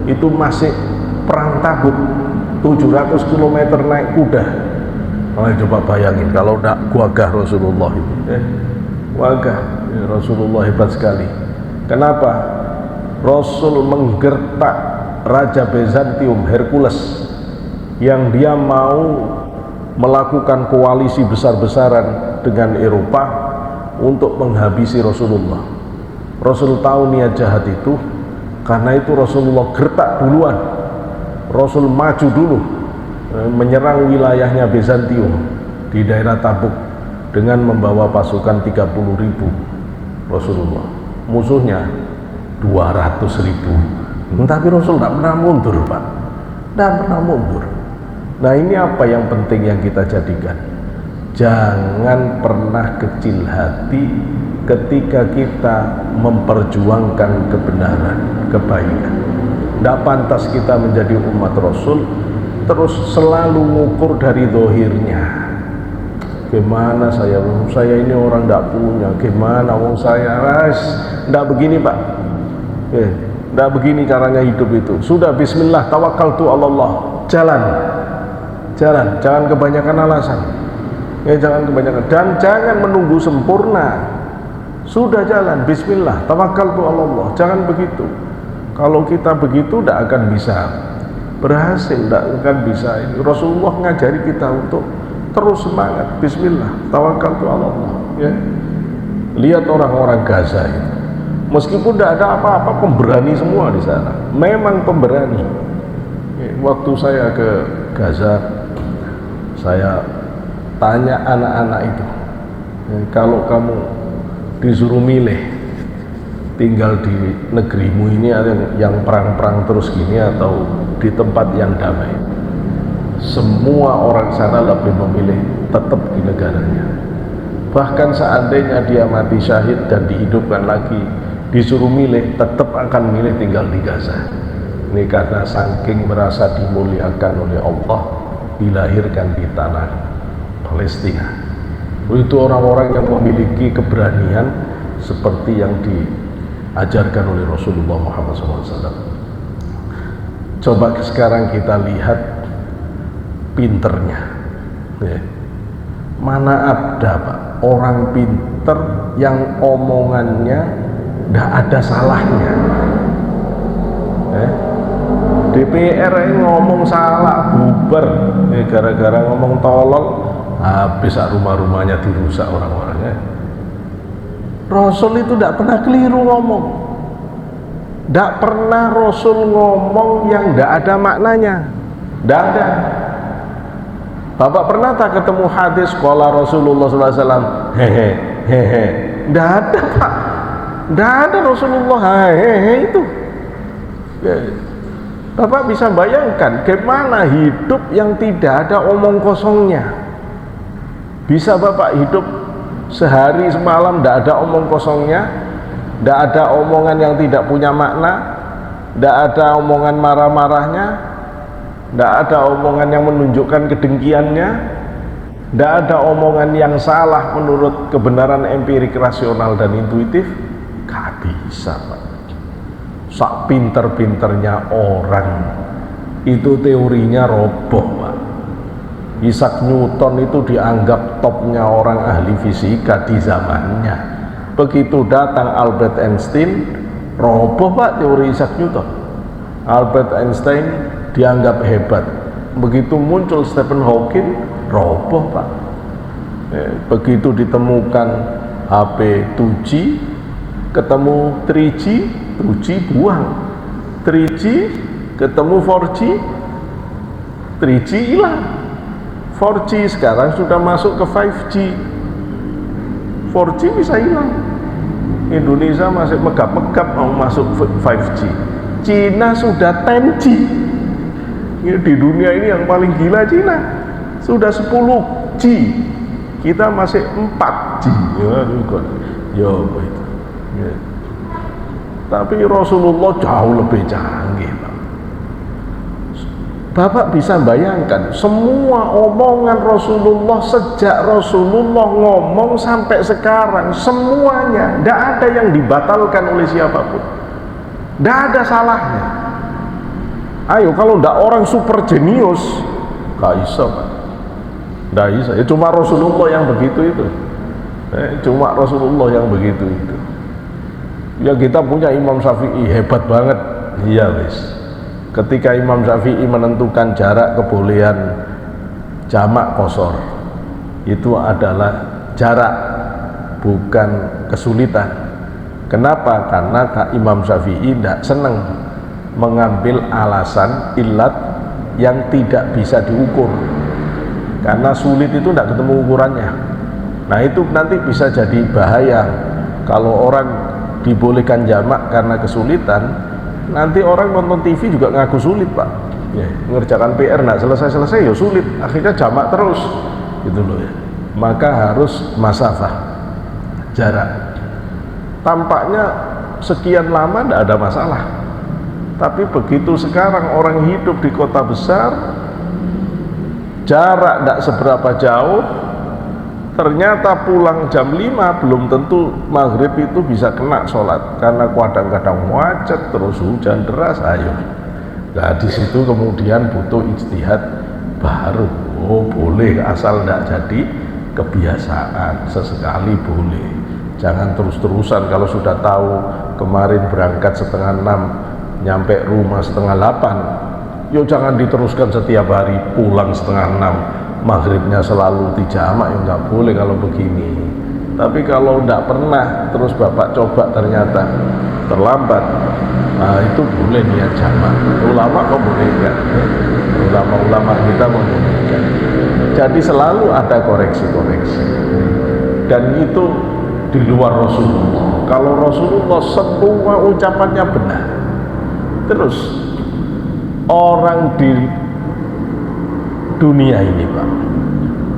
Itu masih perang Tabuk 700 km naik kuda. Coba bayangin kalau tidak gagah Rasulullah itu wagah ya, Rasulullah hebat sekali. Kenapa? Rasul menggertak Raja Bizantium Hercules yang dia mau melakukan koalisi besar-besaran dengan Eropa untuk menghabisi Rasulullah. Rasul tahu niat jahat itu, karena itu Rasulullah gertak duluan. Rasul maju dulu menyerang wilayahnya Bizantium di daerah Tabuk dengan membawa pasukan 30.000 Rasulullah. Musuhnya 200.000. Tapi Rasul tidak pernah mundur, Pak. Tidak pernah mundur. Nah ini apa yang penting yang kita jadikan. Jangan pernah kecil hati ketika kita memperjuangkan kebenaran, kebaikan. Tidak pantas kita menjadi umat Rasul terus selalu ngukur dari zahirnya. Gimana saya ini orang tidak punya, gimana saya tidak begini Pak. Tidak begini caranya hidup itu. Sudah bismillah, tawakkaltu Allah, jalan, jangan kebanyakan alasan. Jangan kebanyakan, dan jangan menunggu sempurna. Sudah jalan, bismillah, tawakkaltu Allah, jangan begitu. Kalau kita begitu tidak akan bisa berhasil, tidak akan bisa. Rasulullah ngajari kita untuk terus semangat, bismillah, tawakkaltu Allah ya. Lihat orang-orang Gaza itu, meskipun tidak ada apa-apa, pemberani semua di sana. Memang pemberani. Waktu saya ke Gaza, saya tanya anak-anak itu, kalau kamu disuruh milih tinggal di negerimu ini yang perang-perang terus gini atau di tempat yang damai, semua orang sana lebih memilih tetap di negaranya. Bahkan seandainya dia mati syahid dan dihidupkan lagi, disuruh milih, tetap akan milih tinggal di Gaza. Ini karena saking merasa dimuliakan oleh Allah, dilahirkan di tanah Palestina. Itu orang-orang yang memiliki keberanian seperti yang diajarkan oleh Rasulullah Muhammad SAW. Coba sekarang kita lihat pinternya. Mana ada Pak orang pinter yang omongannya tidak ada salahnya. DPR ngomong salah bubar, gara-gara ngomong tolol habis rumah-rumahnya dirusak orang-orangnya. Rasul itu tidak pernah keliru ngomong, tidak pernah Rasul ngomong yang tidak ada maknanya, tidak ada. Bapak pernah tak ketemu hadis qala Rasulullah SAW hehe hehe? Tidak ada Pak, tidak ada Rasulullah hehe itu. Bapak bisa bayangkan gimana hidup yang tidak ada omong kosongnya. Bisa Bapak hidup sehari semalam tidak ada omong kosongnya, tidak ada omongan yang tidak punya makna, tidak ada omongan marah-marahnya, tidak ada omongan yang menunjukkan kedengkiannya, tidak ada omongan yang salah menurut kebenaran empirik rasional dan intuitif. Gak bisa Pak. Sak pinter-pinternya orang itu teorinya roboh Pak. Isaac Newton itu dianggap topnya orang ahli fisika di zamannya. Begitu datang Albert Einstein, roboh Pak teori Isaac Newton. Albert Einstein dianggap hebat. Begitu muncul Stephen Hawking, roboh Pak. Begitu ditemukan HP 2G, ketemu 3G, 2G buang, 3G ketemu 4G, 3G hilang, 4G sekarang sudah masuk ke 5G, 4G bisa hilang. Indonesia masih megap-megap mau masuk 5G. Cina sudah 10G. Ini di dunia ini yang paling gila Cina, sudah 10G, kita masih 4G. Ya begitu. Ya. Tapi Rasulullah jauh lebih canggih Pak. Bapak bisa bayangkan semua omongan Rasulullah sejak Rasulullah ngomong sampai sekarang, semuanya tidak ada yang dibatalkan oleh siapapun, tidak ada salahnya. Ayo kalau tidak orang super jenius, gak bisa Pak, tidak bisa. Ya, cuma Rasulullah yang begitu itu, cuma Rasulullah yang begitu itu. Ya kita punya Imam Syafi'i hebat banget, iya wis. Ketika Imam Syafi'i menentukan jarak kebolehan jamak qashar, itu adalah jarak, bukan kesulitan. Kenapa? Karena Imam Syafi'i tidak senang mengambil alasan ilat yang tidak bisa diukur, karena sulit itu tidak ketemu ukurannya. Nah itu nanti bisa jadi bahaya kalau orang dibolehkan jamak karena kesulitan, nanti orang nonton TV juga ngaku sulit Pak. Mengerjakan PR nggak selesai-selesai ya sulit, akhirnya jamak terus gitu loh ya. Maka harus masafah, jarak. Tampaknya sekian lama tidak ada masalah, tapi begitu sekarang orang hidup di kota besar, jarak tidak seberapa jauh, ternyata pulang jam 5 belum tentu maghrib itu bisa kena sholat, karena kadang-kadang macet, terus hujan deras. Ayo, nah di situ kemudian butuh ijtihad baru. Oh boleh, asal tidak jadi kebiasaan, sesekali boleh, jangan terus-terusan. Kalau sudah tahu kemarin berangkat 5:30 nyampe rumah 5:30, yo jangan diteruskan setiap hari pulang 5:30 maghribnya selalu dijamak, ya nggak boleh kalau begini. Tapi kalau nggak pernah terus Bapak coba ternyata terlambat, nah itu boleh niat jamak. Ulama kok boleh enggak? Ulama-ulama kita membolehkan. Jadi selalu ada koreksi-koreksi, dan itu di luar Rasulullah. Kalau Rasulullah semua ucapannya benar. Terus orang di dunia ini Pak,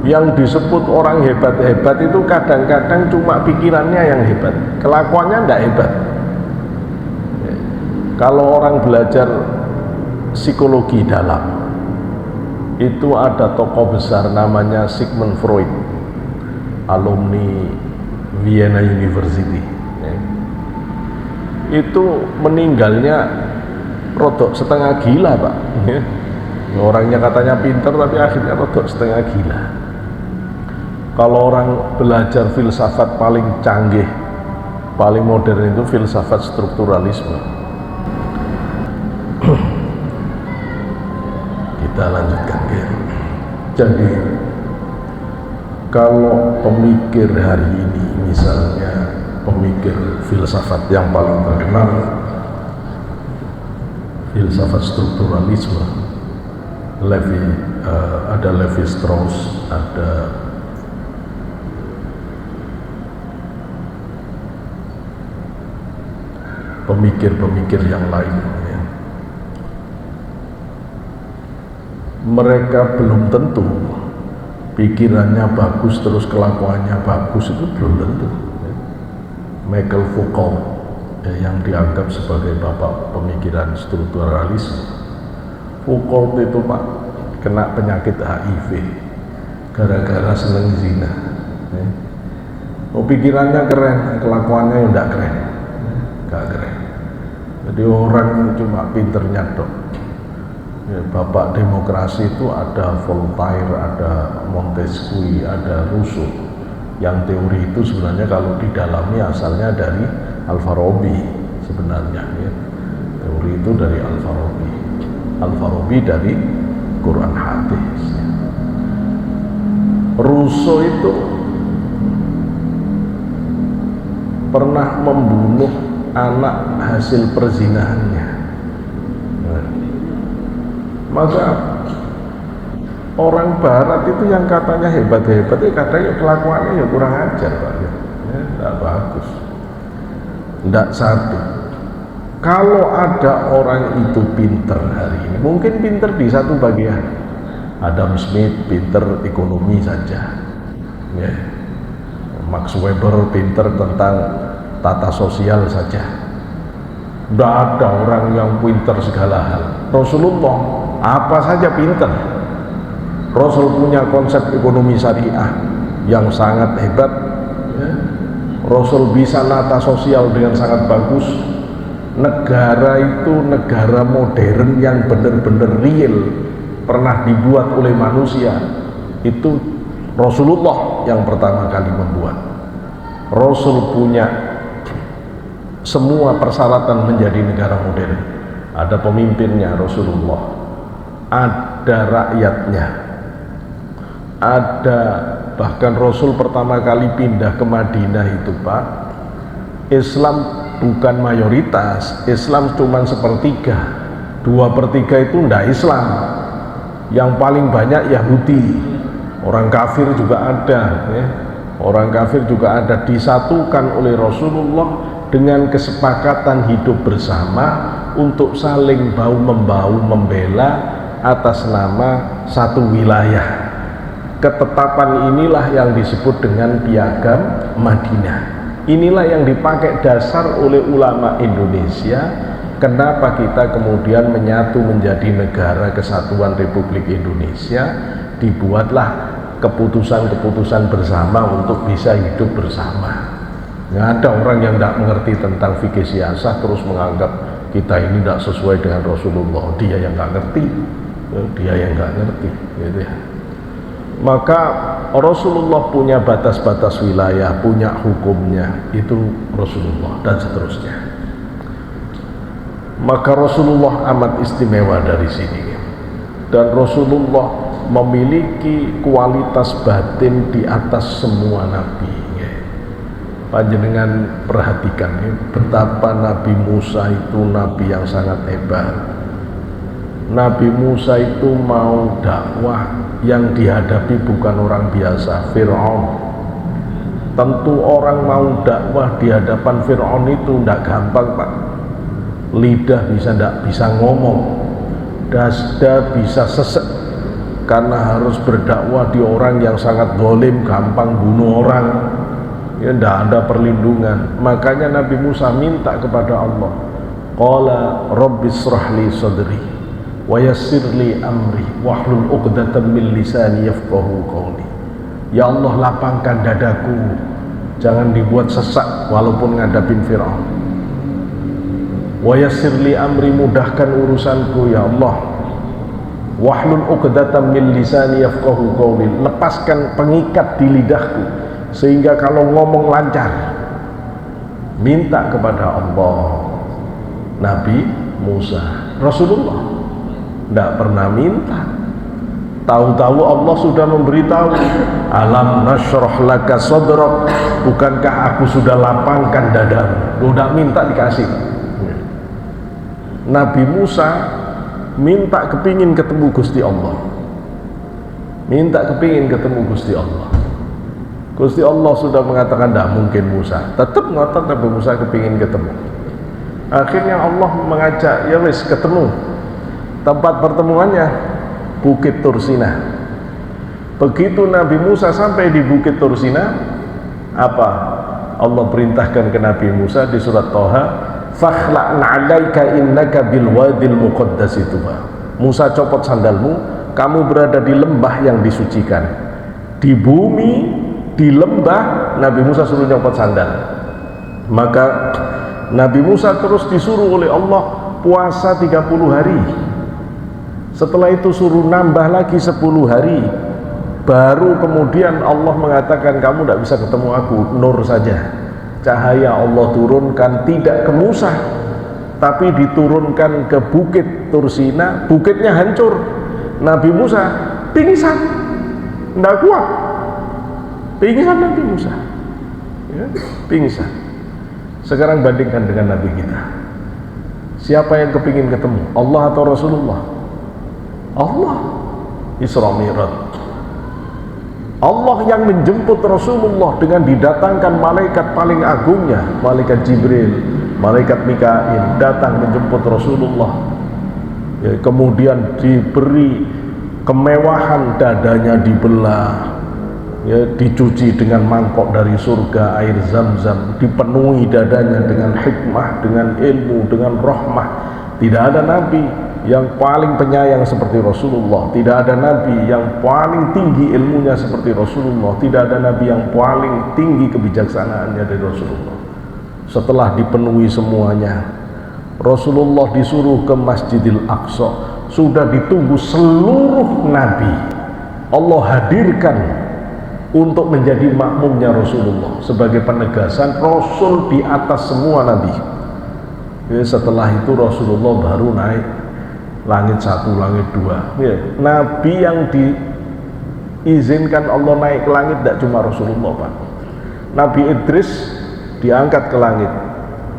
yang disebut orang hebat-hebat itu kadang-kadang cuma pikirannya yang hebat, kelakuannya tidak hebat. Kalau orang belajar psikologi dalam. Itu ada tokoh besar namanya Sigmund Freud, alumni Vienna University. Itu meninggalnya rodok setengah gila, Pak. Orangnya katanya pinter tapi akhirnya rodok setengah gila. Kalau orang belajar filsafat paling canggih, paling modern itu filsafat strukturalisme. Kita lanjutkan ya. Jadi kalau pemikir hari ini, misalnya pemikir filsafat yang paling terkenal, filsafat strukturalisme, ada Levi Strauss, ada pemikir-pemikir yang lain ya. Mereka belum tentu pikirannya bagus terus kelakuannya bagus, itu belum tentu ya. Michael Foucault yang dianggap sebagai bapak pemikiran strukturalisme, Foucault itu Pak kena penyakit HIV gara-gara seneng zina ya. Pikirannya keren, kelakuannya tidak keren, gak keren. Jadi orang cuma pinternya dok ya. Bapak demokrasi itu ada Voltaire, ada Montesquieu, ada Rousseau. Yang teori itu sebenarnya kalau didalami asalnya dari Al-Farabi sebenarnya ya. Teori itu dari Al-Farabi dari Quran hadis ya. Rousseau itu pernah membunuh anak hasil perzinahannya. Maka orang barat itu yang katanya hebat-hebat, katanya kelakuannya ya kurang ajar Pak ya, tidak bagus, tidak satu. Kalau ada orang itu pinter hari ini, mungkin pinter di satu bagian. Adam Smith pinter ekonomi saja ya. Max Weber pinter tentang tata sosial saja. Tidak ada orang yang pinter segala hal. Rasulullah apa saja pinter. Rasul punya konsep ekonomi syariah yang sangat hebat ya. Rasul bisa nata sosial dengan sangat bagus. Negara itu negara modern yang benar-benar real, pernah dibuat oleh manusia. Itu Rasulullah yang pertama kali membuat. Rasul punya semua persyaratan menjadi negara modern. Ada pemimpinnya Rasulullah, ada rakyatnya, ada bahkan Rasul pertama kali pindah ke Madinah itu Pak, Islam bukan mayoritas, Islam cuma sepertiga, 2/3 itu ndak Islam, yang paling banyak Yahudi, orang kafir juga ada ya. Orang kafir juga ada, disatukan oleh Rasulullah dengan kesepakatan hidup bersama untuk saling bahu-membahu membela atas nama satu wilayah. Ketetapan inilah yang disebut dengan Piagam Madinah. Inilah yang dipakai dasar oleh ulama Indonesia. Kenapa kita kemudian menyatu menjadi Negara Kesatuan Republik Indonesia? Dibuatlah keputusan-keputusan bersama untuk bisa hidup bersama. Nggak ada orang yang tidak mengerti tentang fikih siasah terus menganggap kita ini tidak sesuai dengan Rasulullah. Dia yang nggak ngerti, dia yang nggak ngerti, gitu ya. Maka Rasulullah punya batas-batas wilayah, punya hukumnya, itu Rasulullah dan seterusnya. Maka Rasulullah amat istimewa dari sini, dan Rasulullah memiliki kualitas batin di atas semua nabi. Panjenengan perhatikan ya, betapa Nabi Musa itu nabi yang sangat hebat. Nabi Musa itu mau dakwah, yang dihadapi bukan orang biasa, Fir'aun. Tentu orang mau dakwah di hadapan Fir'aun itu tidak gampang Pak. Lidah tidak bisa ngomong, dada bisa sesek, karena harus berdakwah di orang yang sangat zalim, gampang bunuh orang ya, tidak ada perlindungan. Makanya Nabi Musa minta kepada Allah, qala rabbis shrah li sadri wa yassir li amri wahlul 'uqdatam min lisani yafqahu qawli. Ya Allah, lapangkan dadaku, jangan dibuat sesak walaupun ngadapin Firaun. Wa yassir li amri, mudahkan urusanku ya Allah. Wahlul 'uqdatam min lisani yafqahu qawli, lepaskan pengikat di lidahku sehingga kalau ngomong lancar. Minta kepada Allah. Nabi Musa, Rasulullah tidak pernah minta. Tahu-tahu Allah sudah memberitahu, alam nashrah laka sadrak, bukankah aku sudah lapangkan dadamu. Udah minta dikasih. Nabi Musa minta kepingin ketemu Gusti Allah, minta kepingin ketemu Gusti Allah. Gusti Allah sudah mengatakan tidak mungkin Musa, tetap ngotot Nabi Musa kepingin ketemu. Akhirnya Allah mengajak, ya wis ketemu. Tempat pertemuannya Bukit Tursina. Begitu Nabi Musa sampai di Bukit Tursina, apa Allah perintahkan ke Nabi Musa di surat Thaha, fakhla'na 'alaika innaka bil wadil muqaddasi tuwa. Musa, copot sandalmu, kamu berada di lembah yang disucikan. Di bumi, di lembah, Nabi Musa suruh copot sandal. Maka Nabi Musa terus disuruh oleh Allah puasa 30 hari. Setelah itu suruh nambah lagi 10 hari. Baru kemudian Allah mengatakan, kamu tidak bisa ketemu aku, nur saja. Cahaya Allah turunkan tidak ke Musa, tapi diturunkan ke Bukit Tursina. Bukitnya hancur. Nabi Musa pingsan, tidak kuat. Pingsan Nabi Musa, ya, pingsan. Sekarang bandingkan dengan Nabi kita. Siapa yang kepingin ketemu? Allah atau Rasulullah? Allah. Isra Mi'raj. Allah yang menjemput Rasulullah dengan didatangkan malaikat paling agungnya, malaikat Jibril, malaikat Mikail datang menjemput Rasulullah. Ya, kemudian diberi kemewahan, dadanya dibelah, ya, dicuci dengan mangkok dari surga air Zam-Zam, dipenuhi dadanya dengan hikmah, dengan ilmu, dengan rahmah. Tidak ada nabi yang paling penyayang seperti Rasulullah, tidak ada nabi yang paling tinggi ilmunya seperti Rasulullah, tidak ada nabi yang paling tinggi kebijaksanaannya dari Rasulullah. Setelah dipenuhi semuanya, Rasulullah disuruh ke Masjidil Aqsa. Sudah ditunggu seluruh nabi, Allah hadirkan untuk menjadi makmumnya Rasulullah sebagai penegasan Rasul di atas semua nabi. Ya, setelah itu Rasulullah baru naik langit 1, langit 2. Ya, nabi yang diizinkan Allah naik ke langit tidak cuma Rasulullah, Pak. Nabi Idris diangkat ke langit,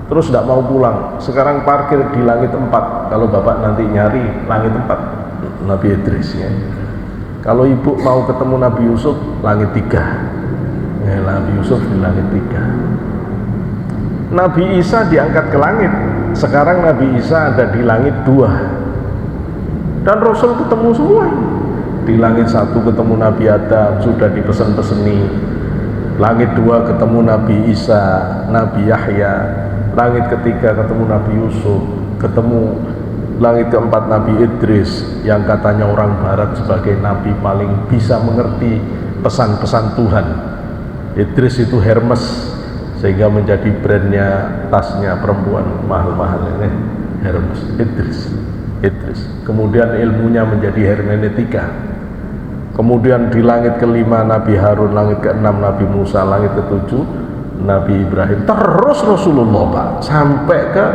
terus tidak mau pulang. Sekarang parkir di langit 4. Kalau Bapak nanti nyari langit 4, Nabi Idris, ya. Kalau ibu mau ketemu Nabi Yusuf, langit 3. Ya, Nabi Yusuf di langit 3. Nabi Isa diangkat ke langit. Sekarang Nabi Isa ada di langit 2. Dan Rasul ketemu semua. Di langit 1 ketemu Nabi Adam, sudah dipesen-peseni. Langit 2 ketemu Nabi Isa, Nabi Yahya. Langit ketiga ketemu Nabi Yusuf. Ketemu langit keempat Nabi Idris, yang katanya orang barat sebagai nabi paling bisa mengerti pesan-pesan Tuhan. Idris itu Hermes, sehingga menjadi brandnya tasnya perempuan mahal-mahal ini, Hermes. Idris. Kemudian ilmunya menjadi hermeneutika. Kemudian di langit kelima Nabi Harun, langit keenam Nabi Musa, langit ketujuh Nabi Ibrahim. Terus Rasulullah, Pak, sampai ke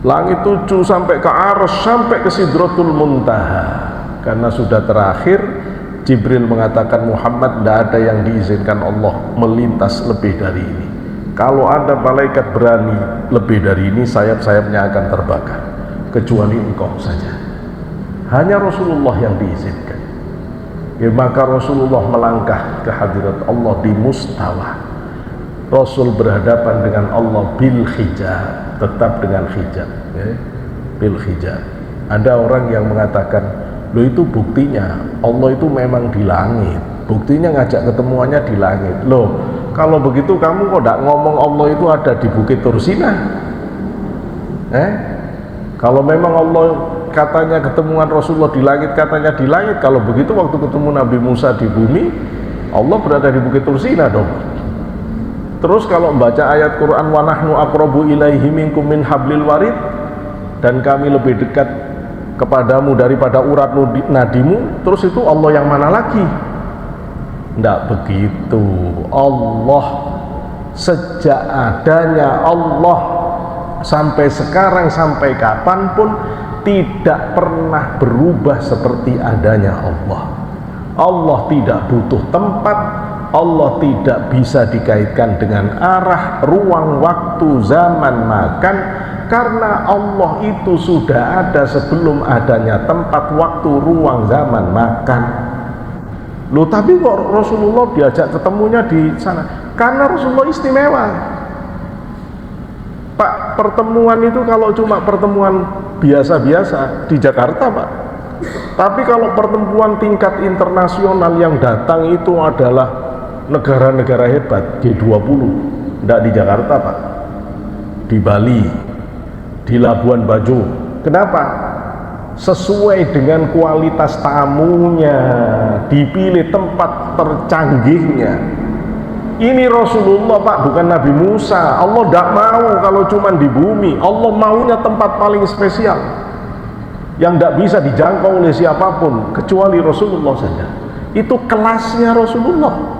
langit 7, sampai ke Arsy, sampai ke Sidratul Muntaha. Karena sudah terakhir, Jibril mengatakan, Muhammad, tidak ada yang diizinkan Allah melintas lebih dari ini. Kalau ada malaikat berani lebih dari ini, sayap-sayapnya akan terbakar, kecuali engkau saja. Hanya Rasulullah yang diizinkan. Ya, maka Rasulullah melangkah ke hadirat Allah di Mustawa. Rasul berhadapan dengan Allah bil hijab, tetap dengan hijab, ya, bil hijab. Ada orang yang mengatakan, loh itu buktinya Allah itu memang di langit, buktinya ngajak ketemuannya di langit. Loh, kalau begitu kamu kok tidak ngomong Allah itu ada di Bukit Tursina? Kalau memang Allah katanya ketemuan Rasulullah di langit, katanya di langit. Kalau begitu waktu ketemu Nabi Musa di bumi, Allah berada di Bukit Tursina dong. Terus kalau membaca ayat Quran, wa nahnu aqrabu ilaihi minkum min hablil warid, dan kami lebih dekat kepadamu daripada urat nadimu, terus itu Allah yang mana lagi? Tidak begitu. Allah, sejak adanya Allah sampai sekarang, sampai kapanpun tidak pernah berubah seperti adanya Allah. Allah tidak butuh tempat, Allah tidak bisa dikaitkan dengan arah, ruang, waktu, zaman, makan, karena Allah itu sudah ada sebelum adanya tempat, waktu, ruang, zaman, makan. Loh, tapi kok Rasulullah diajak ketemunya di sana? Karena Rasulullah istimewa. Pak, pertemuan itu kalau cuma pertemuan biasa-biasa di Jakarta, Pak. Tapi kalau pertemuan tingkat internasional yang datang itu adalah negara-negara hebat, G20. Tidak di Jakarta, Pak. Di Bali, di Labuan Bajo. Kenapa? Sesuai dengan kualitas tamunya, dipilih tempat tercanggihnya. Ini Rasulullah, Pak, bukan Nabi Musa. Allah tidak mau kalau cuma di bumi. Allah maunya tempat paling spesial yang tidak bisa dijangkau oleh siapapun kecuali Rasulullah saja. Itu kelasnya Rasulullah.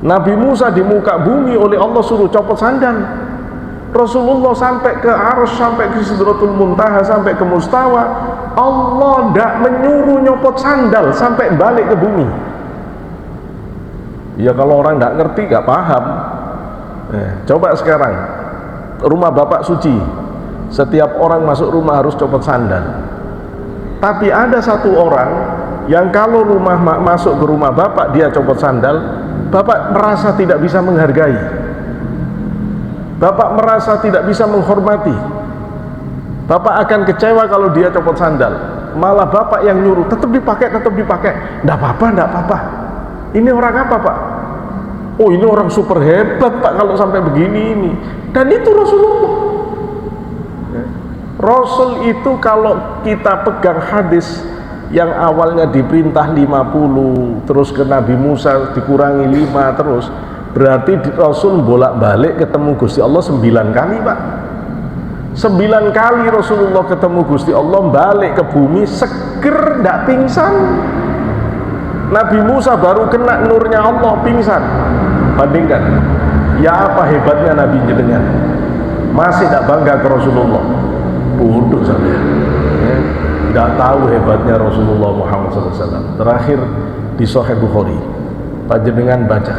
Nabi Musa di muka bumi oleh Allah suruh copot sandal. Rasulullah sampai ke Arsy, sampai ke Sidratul Muntaha, sampai ke Mustawa, Allah tidak menyuruh nyopot sandal sampai balik ke bumi. Ya kalau orang tidak ngerti, nggak paham. Coba sekarang rumah Bapak suci, setiap orang masuk rumah harus copot sandal. Tapi ada satu orang yang kalau masuk ke rumah Bapak dia copot sandal, Bapak merasa tidak bisa menghargai, Bapak merasa tidak bisa menghormati, Bapak akan kecewa kalau dia copot sandal. Malah Bapak yang nyuruh, tetap dipakai, tetap dipakai. Nggak apa-apa, nggak apa-apa. Ini orang apa, Pak? Oh, ini orang super hebat, Pak, kalau sampai begini ini. Dan itu Rasulullah. Rasul itu kalau kita pegang hadis yang awalnya diperintah 50, terus ke Nabi Musa dikurangi 5 terus, berarti Rasul bolak-balik ketemu Gusti Allah 9 kali, Pak. 9 kali Rasulullah ketemu Gusti Allah, balik ke bumi seger, tidak pingsan. Nabi Musa baru kena nurnya Allah, pingsan. Bandingkan, ya apa hebatnya Nabi jenengan, masih tidak bangga ke Rasulullah? Bodoh saja, tidak tahu hebatnya Rasulullah Muhammad SAW. Terakhir di Sahih Bukhari, panjenengan baca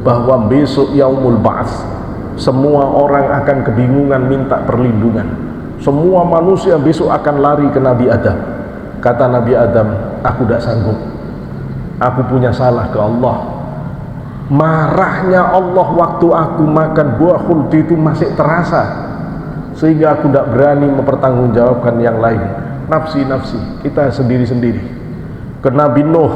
bahwa besok Yaumul Ba'ats semua orang akan kebingungan minta perlindungan. Semua manusia besok akan lari ke Nabi Adam. Kata Nabi Adam, aku tidak sanggup, aku punya salah ke Allah. Marahnya Allah waktu aku makan buah khuldi itu masih terasa, sehingga aku tidak berani mempertanggungjawabkan yang lain. Nafsi-nafsi, kita sendiri-sendiri. Ke Nabi Nuh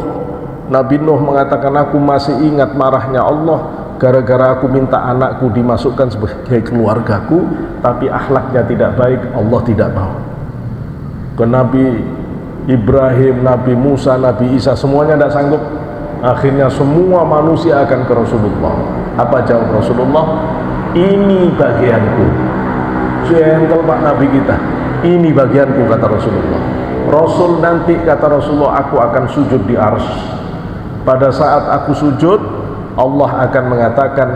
mengatakan, aku masih ingat marahnya Allah gara-gara aku minta anakku dimasukkan sebagai keluargaku, tapi akhlaknya tidak baik, Allah tidak mau. Ke Nabi Ibrahim, Nabi Musa, Nabi Isa, semuanya tidak sanggup. Akhirnya semua manusia akan ke Rasulullah. Apa jawab Rasulullah? Ini bagianku. Gentle Pak Nabi kita, ini bagianku, kata Rasulullah. Rasul nanti, kata Rasulullah, aku akan sujud di Arsy. Pada saat aku sujud, Allah akan mengatakan,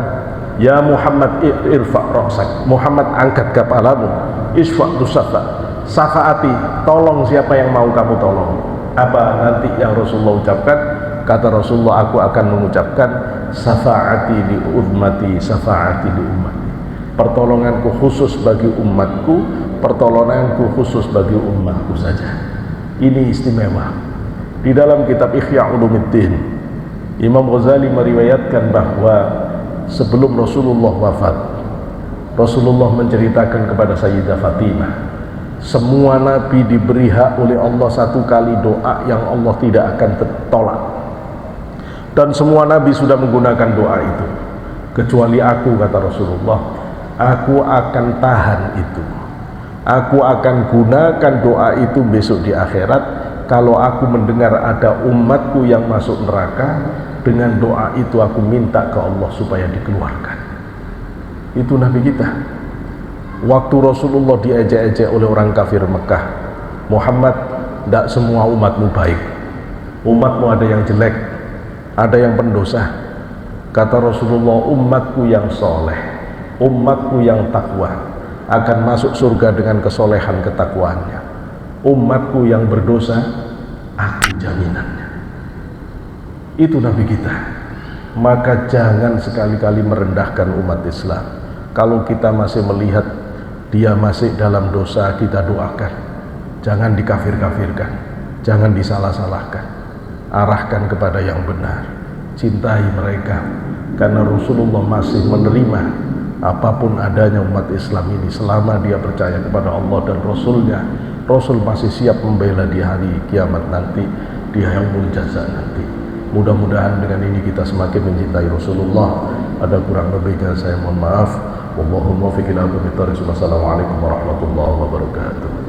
ya Muhammad irfa' ra'sak, Muhammad angkat kepalamu, isfa' tusafa, syafaati, tolong siapa yang mau kamu tolong. Apa nanti yang Rasulullah ucapkan? Kata Rasulullah, aku akan mengucapkan syafaati li ummati, syafaati li ummati, pertolonganku khusus bagi umatku, pertolonganku khusus bagi umatku saja. Ini istimewa. Di dalam kitab Ihya Ulumuddin, Imam Ghazali meriwayatkan bahwa sebelum Rasulullah wafat, Rasulullah menceritakan kepada Sayyidah Fatimah, semua nabi diberi hak oleh Allah satu kali doa yang Allah tidak akan tolak, dan semua nabi sudah menggunakan doa itu, kecuali aku, kata Rasulullah, aku akan tahan itu. Aku akan gunakan doa itu besok di akhirat. Kalau aku mendengar ada umatku yang masuk neraka, dengan doa itu aku minta ke Allah supaya dikeluarkan. Itu Nabi kita. Waktu Rasulullah diejek-ejek oleh orang kafir Mekah, Muhammad, tidak semua umatmu baik, umatmu ada yang jelek, ada yang pendosa. Kata Rasulullah, umatku yang soleh, umatku yang takwa akan masuk surga dengan kesolehan ketakwaannya. Umatku yang berdosa, aku jaminannya. Itu Nabi kita. Maka jangan sekali-kali merendahkan umat Islam. Kalau kita masih melihat dia masih dalam dosa, kita doakan. Jangan dikafir-kafirkan, jangan disalah-salahkan. Arahkan kepada yang benar. Cintai mereka, karena Rasulullah masih menerima apapun adanya umat Islam ini selama dia percaya kepada Allah dan Rasulnya. Rasul masih siap membela di hari kiamat nanti, di yaumul jaza nanti. Mudah-mudahan dengan ini kita semakin mencintai Rasulullah. Ada kurang lebihnya saya mohon maaf. Wallahumma fiqil aku. Assalamualaikum warahmatullahi wabarakatuh.